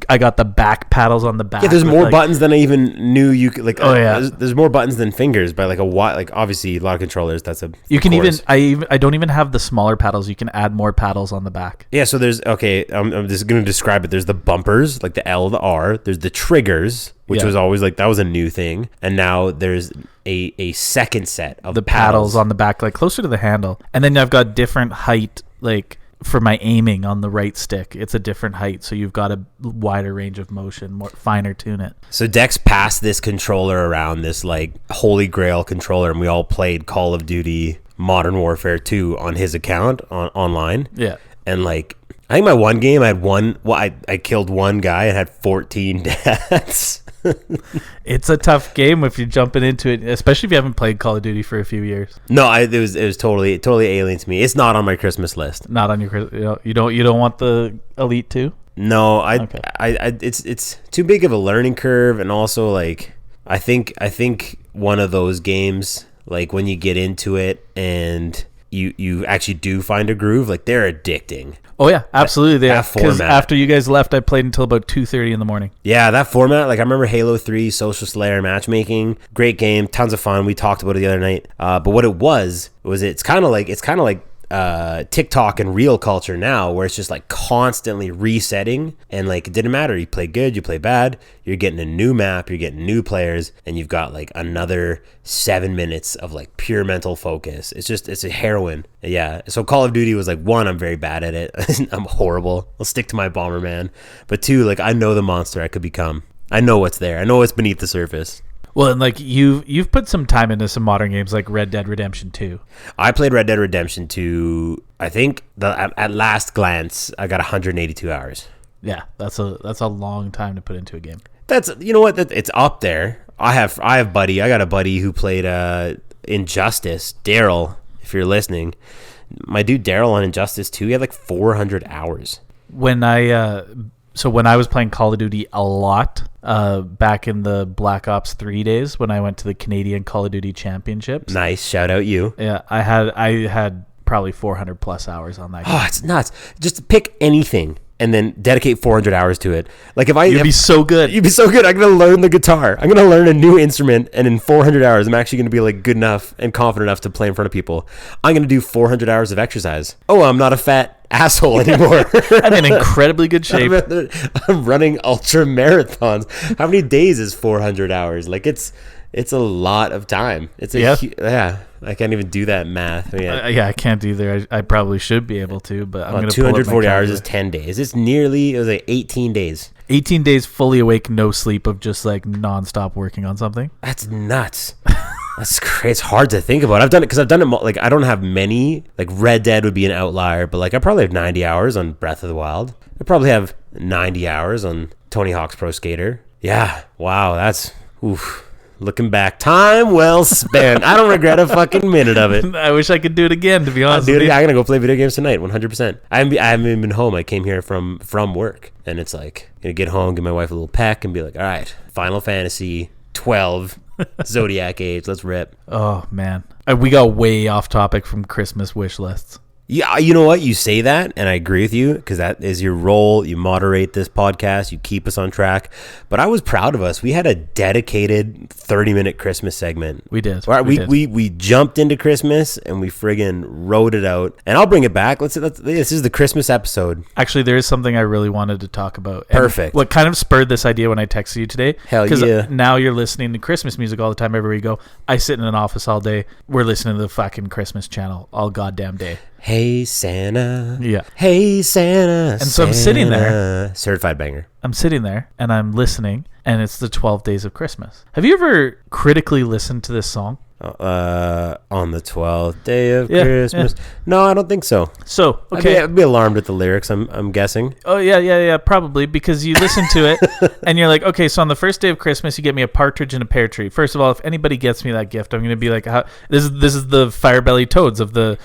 I got the back paddles on the back. Yeah, there's more buttons than I even knew you could. Like, there's more buttons than fingers by like a lot. Like obviously a lot of controllers. You can I don't even have the smaller paddles. You can add more paddles on the back. Yeah, so there's I'm just gonna describe it. There's the bumpers, like the L, the R. There's the triggers, which was always like that was a new thing, and now there's a second set of the paddles on the back, like closer to the handle, and then I've got different height, like for my aiming on the right stick. It's a different height, so you've got a wider range of motion, more finer tune it. So Dex passed this controller around, this like holy grail controller, and we all played Call of Duty Modern Warfare 2 on his account online. Yeah, and like I think my one game I had I killed one guy and had 14 deaths. It's a tough game if you're jumping into it, especially if you haven't played Call of Duty for a few years. No, it was totally alien to me. It's not on my Christmas list. Not on your, you don't want the Elite 2? No, it's too big of a learning curve, and also like I think one of those games, like when you get into it and you actually do find a groove, like they're addicting. Oh yeah, absolutely. That format. After you guys left, I played until about 2:30 in the morning. Yeah, that format. Like I remember Halo 3, Social Slayer matchmaking. Great game, tons of fun. We talked about it the other night. But what it was it's kind of like TikTok and reel culture now, where it's just like constantly resetting, and like it didn't matter, you play good, you play bad, you're getting a new map, you're getting new players, and you've got like another 7 minutes of like pure mental focus. It's a heroin. Yeah, so Call of Duty was like, one, I'm very bad at it. I'm horrible. I'll stick to my Bomberman. But two, like I know the monster I could become. I know what's there. I know what's beneath the surface. Well, and like you've put some time into some modern games like Red Dead Redemption 2. I played Red Dead Redemption 2. I think at last glance, I got 182 hours. Yeah, that's a long time to put into a game. That's, you know what? It's up there. I got a buddy who played Injustice. Daryl, if you're listening, my dude Daryl on Injustice 2, he had like 400 hours. When I was playing Call of Duty a lot, back in the Black Ops 3 days when I went to the Canadian Call of Duty Championships. Nice, shout out you. Yeah, I had probably 400 plus hours on that game. Oh, it's nuts. Just pick anything and then dedicate 400 hours to it. Like You'd be so good. You'd be so good. I'm going to learn the guitar. I'm going to learn a new instrument, and in 400 hours, I'm actually going to be like good enough and confident enough to play in front of people. I'm going to do 400 hours of exercise. Oh, I'm not a fat asshole anymore. I'm in incredibly good shape. I'm running ultra marathons. How many days is 400 hours? Like it's a lot of time. Yeah. I can't even do that math. I can't either. I probably should be able to, but I'm going to 240 hours is 10 days. It was like 18 days. 18 days fully awake, no sleep, of just like nonstop working on something. That's nuts. That's crazy. It's hard to think about. I've done it like I don't have many. Like Red Dead would be an outlier, but like I probably have 90 hours on Breath of the Wild. I probably have 90 hours on Tony Hawk's Pro Skater. Yeah. Wow. That's oof. Looking back, time well spent. I don't regret a fucking minute of it. I wish I could do it again, to be honest. I'm gonna go play video games tonight, 100%. I haven't even been home. I came here from work, and it's like gonna get home, give my wife a little peck, and be like, all right, Final Fantasy 12, Zodiac Age, let's rip. Oh man, we got way off topic from Christmas wish lists. Yeah, you know what? You say that, and I agree with you, because that is your role. You moderate this podcast. You keep us on track. But I was proud of us. We had a dedicated 30-minute Christmas segment. We did. We jumped into Christmas, and we friggin' wrote it out. And I'll bring it back. This is the Christmas episode. Actually, there is something I really wanted to talk about. Perfect. What kind of spurred this idea when I texted you today? Hell yeah. Because now you're listening to Christmas music all the time everywhere you go. I sit in an office all day. We're listening to the fucking Christmas channel all goddamn day. Hey Santa. Yeah. Hey Santa. And so I'm sitting there. Certified banger. I'm sitting there and I'm listening, and it's the 12 Days of Christmas. Have you ever critically listened to this song? On the 12th day of Christmas. Yeah. No, I don't think so. So, okay. I'd be alarmed at the lyrics, I'm guessing. Oh, yeah, probably, because you listen to it and you're like, okay, so on the first day of Christmas, you get me a partridge and a pear tree. First of all, if anybody gets me that gift, I'm going to be like, this is the Firebelly Toads of the,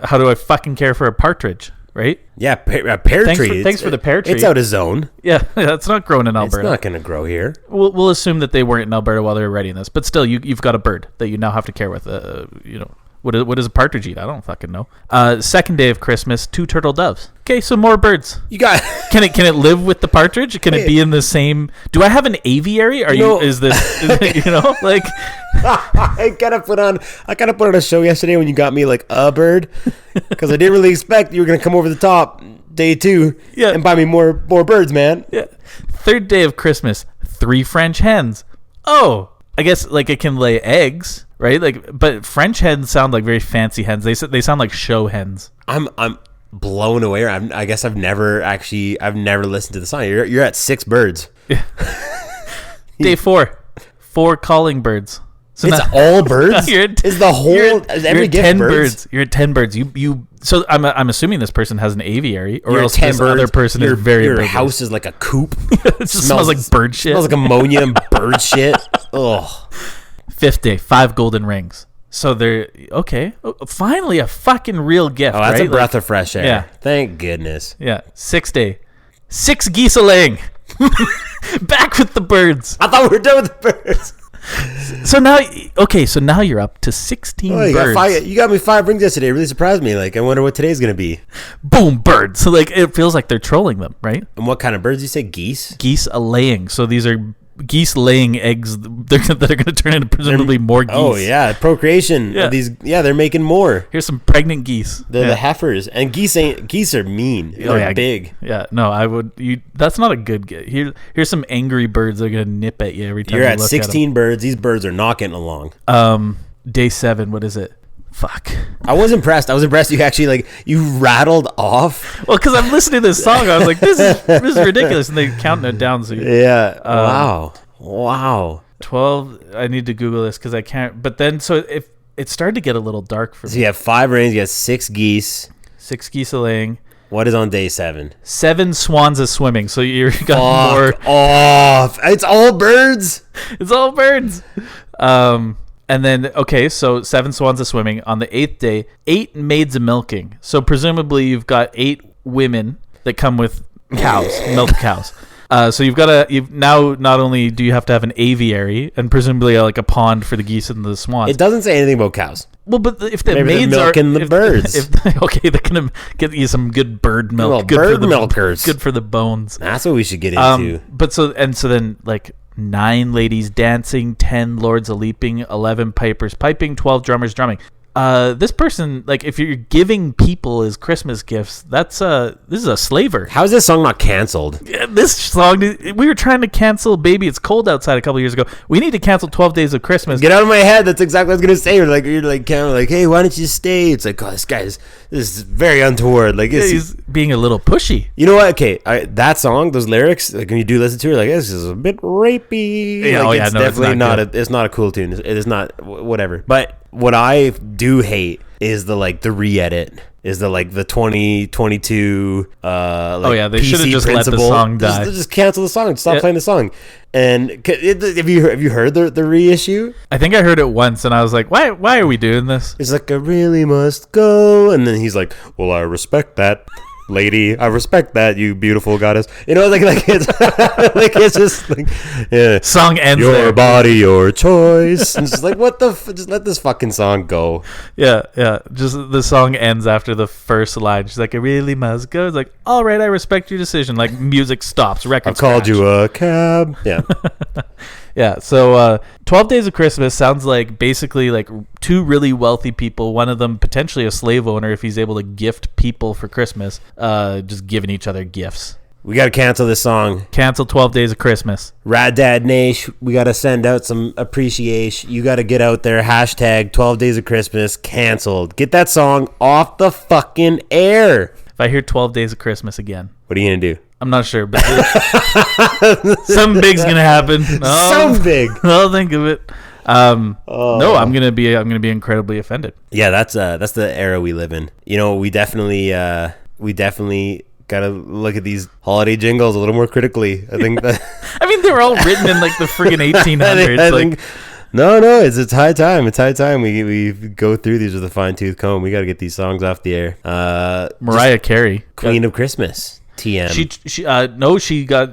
how do I fucking care for a partridge, right? Yeah, a pear tree. Thanks for the pear tree. It's out of zone. Yeah, that's not growing in Alberta. It's not going to grow here. We'll assume that they weren't in Alberta while they were writing this, but still, you've got a bird that you now have to care with. What does a partridge eat? I don't fucking know. Second day of Christmas, 2 turtle doves. Okay, so more birds. You got. Can it live with the partridge? Can it be in the same? Do I have an aviary? Is this like? I gotta put on a show yesterday when you got me like a bird, because I didn't really expect you were gonna come over the top day 2 and buy me more birds, man. Yeah. Third day of Christmas, 3 French hens. Oh, I guess like it can lay eggs, right? Like, but French hens sound like very fancy hens. They sound like show hens. I'm blown away. I guess I've never listened to the song. You're at 6 birds. Yeah. Day 4 calling birds. So it's all birds. Every gift 10 birds? You're at 10 birds. So I'm assuming this person has an aviary, or you're else this other person is very. Your house is like a coop. It just smells like bird shit. Smells like ammonia and bird shit. Ugh. 5th day, 5 golden rings. So they're okay. Finally, a fucking real gift. Oh, that's right? a breath of fresh air. Yeah. Thank goodness. Yeah. 6th day, 6 geese a laying. Back with the birds. I thought we were done with the birds. So now you're up to 16 birds. You got me 5 rings yesterday. It really surprised me. Like, I wonder what today's going to be. Boom, birds. So like, it feels like they're trolling them, right? And what kind of birds? You say geese? Geese a laying. So these are geese laying eggs that are going to turn into presumably more geese. Oh yeah, procreation. Yeah. They're making more. Here's some pregnant geese. They're the heifers, and geese are mean. They're big. Yeah, no, I would. That's not a good get. Here's some angry birds that are going to nip at you every time. You're you at look 16 birds. These birds are not getting along. Day 7. What is it? Fuck. I was impressed. You actually you rattled off. Well, because I'm listening to this song, I was like, this is ridiculous, and they're counting it down. So Yeah. Wow. 12. I need to Google this because I can't. But then, so if it started to get a little dark for me. So you have 5 rains. You have 6 geese. 6 geese a laying. What is on day 7? 7 swans a swimming. So you got more. Off. It's all birds. It's all birds. And then, okay, so 7 swans a swimming. On the 8th day, 8 maids a milking. So presumably you've got 8 women that come with cows, milk cows. So you've now not only do you have to have an aviary and presumably like a pond for the geese and the swans. It doesn't say anything about cows. Well, but if the Maybe maids they're milking are the birds. Okay, they're gonna get you some good bird milk. Well, Good bird for the milkers. Good for the bones. That's what we should get into. But so then like 9 ladies dancing, 10 lords a leaping, 11 pipers piping, 12 drummers drumming. This person, like, if you're giving people as Christmas gifts, this is a slaver. How is this song not canceled? This song, we were trying to cancel Baby It's Cold Outside a couple years ago. We need to cancel 12 Days of Christmas. Get out of my head. That's exactly what I was going to say. You're kind of like, hey, why don't you stay? It's like, oh, this is very untoward. Like, He's being a little pushy. You know what? Okay, that song, those lyrics, like when you do listen to it, like, this is a bit rapey. Yeah, it's definitely it's not a cool tune. It is not, whatever. But what I do hate is the re-edit. Is the 2022 they PC should have just let the song die. Just cancel the song. Stop playing the song. And have you heard the reissue? I think I heard it once, and I was like, why are we doing this? It's like, I really must go. And then he's like, well, I respect that, lady. I respect that, you beautiful goddess. You know, like it's like it's just like, yeah. Song ends your there. body, your choice. And it's just like, what the just let this fucking song go. Yeah. Just the song ends after the first line. She's like, I really must go. It's like, all right, I respect your decision. Like, music stops. Record I've called scratch. you a cab. Yeah. Yeah, so 12 Days of Christmas sounds like basically like 2 really wealthy people, one of them potentially a slave owner if he's able to gift people for Christmas, just giving each other gifts. We got to cancel this song. Cancel 12 Days of Christmas. Rad Dad Nash, we got to send out some appreciation. You got to get out there, hashtag 12 Days of Christmas, canceled. Get that song off the fucking air. If I hear 12 Days of Christmas again. What are you going to do? I'm not sure, but something big's gonna happen. Something big. I'll think of it. No, I'm gonna be incredibly offended. Yeah, that's the era we live in. You know, we definitely gotta look at these holiday jingles a little more critically. I think that. I mean, they were all written in like the friggin' 1800s. I think. No, it's high time. It's high time we go through these with a fine tooth comb. We got to get these songs off the air. Mariah Carey, Queen of Christmas. TM.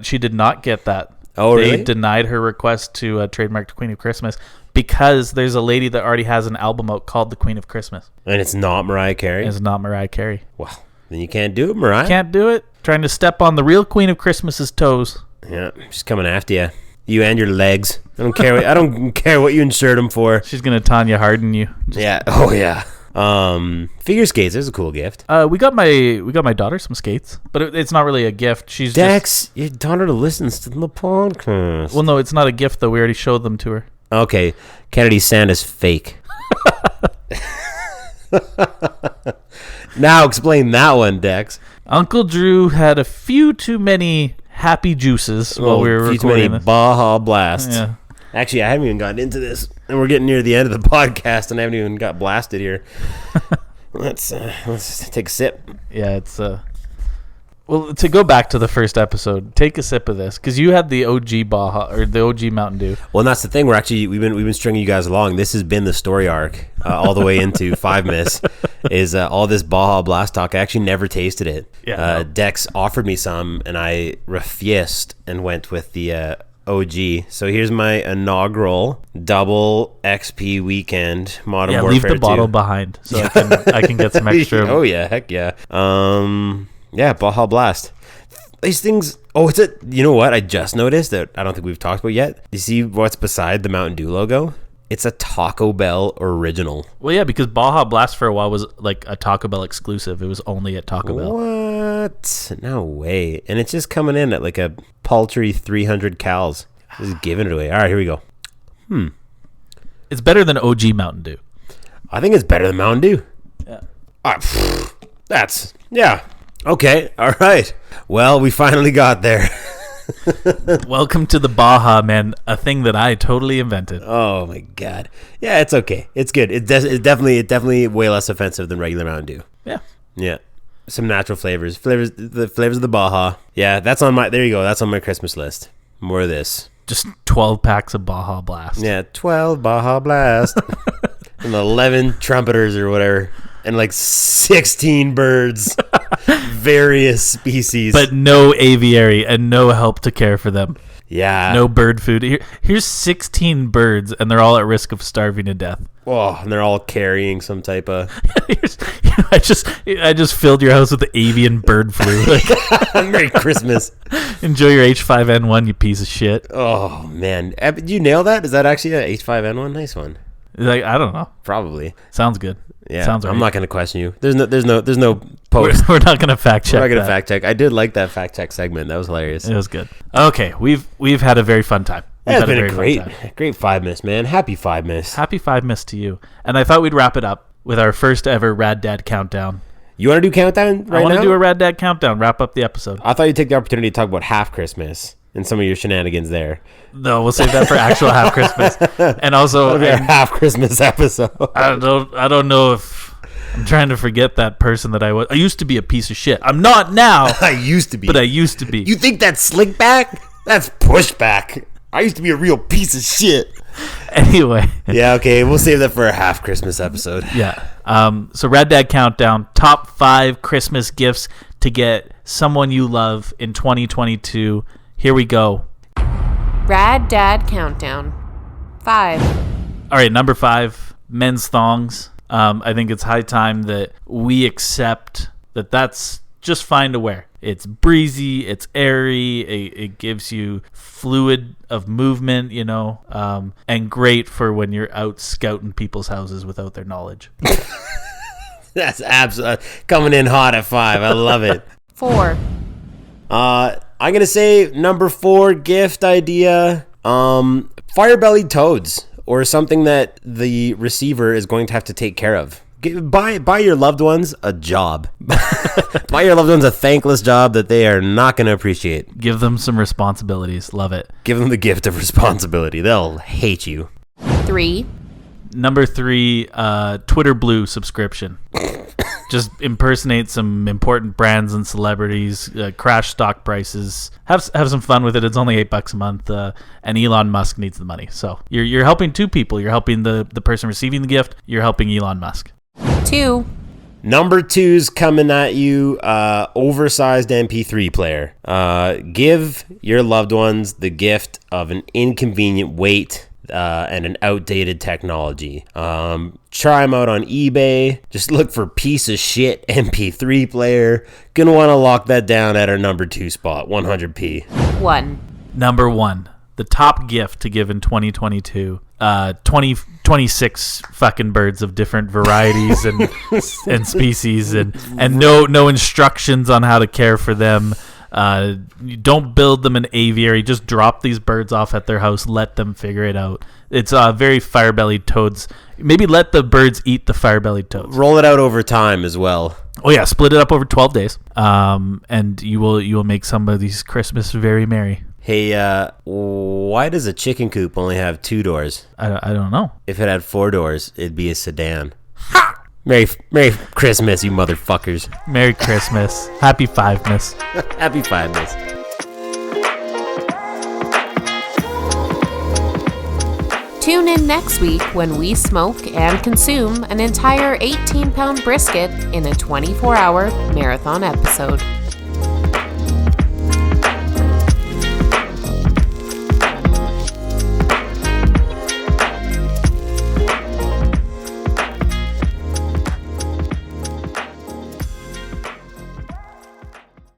She did not get that. Oh, really? They denied her request to trademark Queen of Christmas because there's a lady that already has an album out called The Queen of Christmas. And it's not Mariah Carey? It's not Mariah Carey. Well, then you can't do it, Mariah. Can't do it. Trying to step on the real Queen of Christmas's toes. Yeah, she's coming after you. You and your legs. I don't care. I don't care what you insert them for. She's gonna Tanya Hardin you. Yeah. Oh yeah. Figure skates is a cool gift. We got my daughter some skates, but it's not really a gift. She's Dex, your daughter listens to the podcast. Well, no, it's not a gift though. We already showed them to her. Okay, Kennedy Santa's fake. Now explain that one, Dex. Uncle Drew had a few too many happy juices while we were recording this. Baja Blasts. Yeah. Actually, I haven't even gotten into this, and we're getting near the end of the podcast, and I haven't even got blasted here. Let's take a sip. Yeah, it's well, to go back to the first episode, take a sip of this because you had the OG Baja or the OG Mountain Dew. Well, and that's the thing. We've been stringing you guys along. This has been the story arc all the way into 5 Miss. Is all this Baja Blast talk? I actually never tasted it. Yeah. Dex offered me some, and I refused and went with the OG. So here's my inaugural double XP weekend Modern Warfare 2. Leave the bottle behind so I can get some extra. Oh yeah, heck yeah. Yeah, Baja Blast. These things. Oh, it's a. You know what? I just noticed that I don't think we've talked about yet. You see what's beside the Mountain Dew logo? It's a Taco Bell original. Well, yeah, because Baja Blast for a while was like a Taco Bell exclusive. It was only at Taco Bell. What? No way. And it's just coming in at like a paltry 300 cals. Just giving it away. All right, here we go. It's better than OG Mountain Dew. I think it's better than Mountain Dew. Yeah. Yeah. Okay. All right. Well, we finally got there. Welcome to the Baja, man. A thing that I totally invented. Oh my God. Yeah, it's okay. It's good. It's definitely way less offensive than regular Mountain Dew. Yeah. Yeah. Some natural flavors. The flavors of the Baja. Yeah, there you go. That's on my Christmas list. More of this. Just 12 packs of Baja Blast. Yeah, 12 Baja Blast. And 11 trumpeters or whatever. And like 16 birds. Various species. But no aviary and no help to care for them. Yeah. No bird food. Here's 16 birds and they're all at risk of starving to death. Oh, and they're all carrying some type of... I just filled your house with avian bird flu. Merry Christmas. Enjoy your H5N1, you piece of shit. Oh, man. Did you nail that? Is that actually a H5N1? Nice one. Like, I don't know. Probably. Sounds good. Yeah. Sounds right. I'm not going to question you. There's no post. We're not going to fact check. We're not going to fact check. I did like that fact check segment. That was hilarious. It was good. Okay, we've had a very fun time. It's been a great 5 Miss, man. Happy 5 Miss. Happy 5 Miss to you. And I thought we'd wrap it up with our first ever Rad Dad countdown. You want to do countdown right now? I want to do a Rad Dad countdown. Wrap up the episode. I thought you'd take the opportunity to talk about half Christmas and some of your shenanigans there. No, we'll save that for actual half Christmas. And also our half Christmas episode. I don't know if I'm trying to forget that person that I was. I used to be a piece of shit. I'm not now. I used to be. But I used to be. You think that's slick back? That's pushback. I used to be a real piece of shit. Anyway. Yeah, okay. We'll save that for a half Christmas episode. Yeah. So Rad Dad Countdown, top 5 Christmas gifts to get someone you love in 2022. Here we go. Rad Dad Countdown. 5. All right, number 5, men's thongs. I think it's high time that we accept that that's just fine to wear. It's breezy, it's airy, it gives you fluid of movement, and great for when you're out scouting people's houses without their knowledge. That's absolutely coming in hot at 5. I love it. 4. I'm going to say number 4 gift idea, fire-bellied toads, or something that the receiver is going to have to take care of. Buy your loved ones a job. Buy your loved ones a thankless job that they are not going to appreciate. Give them some responsibilities. Love it. Give them the gift of responsibility. They'll hate you. 3. Number 3, Twitter Blue subscription. Just impersonate some important brands and celebrities, crash stock prices. Have some fun with it. It's only $8 a month, and Elon Musk needs the money. So you're helping 2 people. You're helping the person receiving the gift. You're helping Elon Musk. 2. Number 2's coming at you, oversized MP3 player. Give your loved ones the gift of an inconvenient weight and an outdated technology. Try them out on eBay. Just look for piece of shit MP3 player. Gonna want to lock that down at our number 2 spot, 100p. 1. Number 1, the top gift to give in 2022. 26 fucking birds of different varieties and species, and no instructions on how to care for them. You don't build them an aviary. Just drop these birds off at their house. Let them figure it out. It's very fire-bellied toads. Maybe let the birds eat the fire-bellied toads. Roll it out over time as well. Oh yeah, split it up over 12 days. And you will make somebody's Christmas very merry. Hey, why does a chicken coop only have 2 doors? I don't know. If it had 4 doors, it'd be a sedan. Ha! Merry Christmas, you motherfuckers. Merry Christmas. Happy 5 Miss. Happy 5 Miss. Tune in next week when we smoke and consume an entire 18-pound brisket in a 24-hour marathon episode.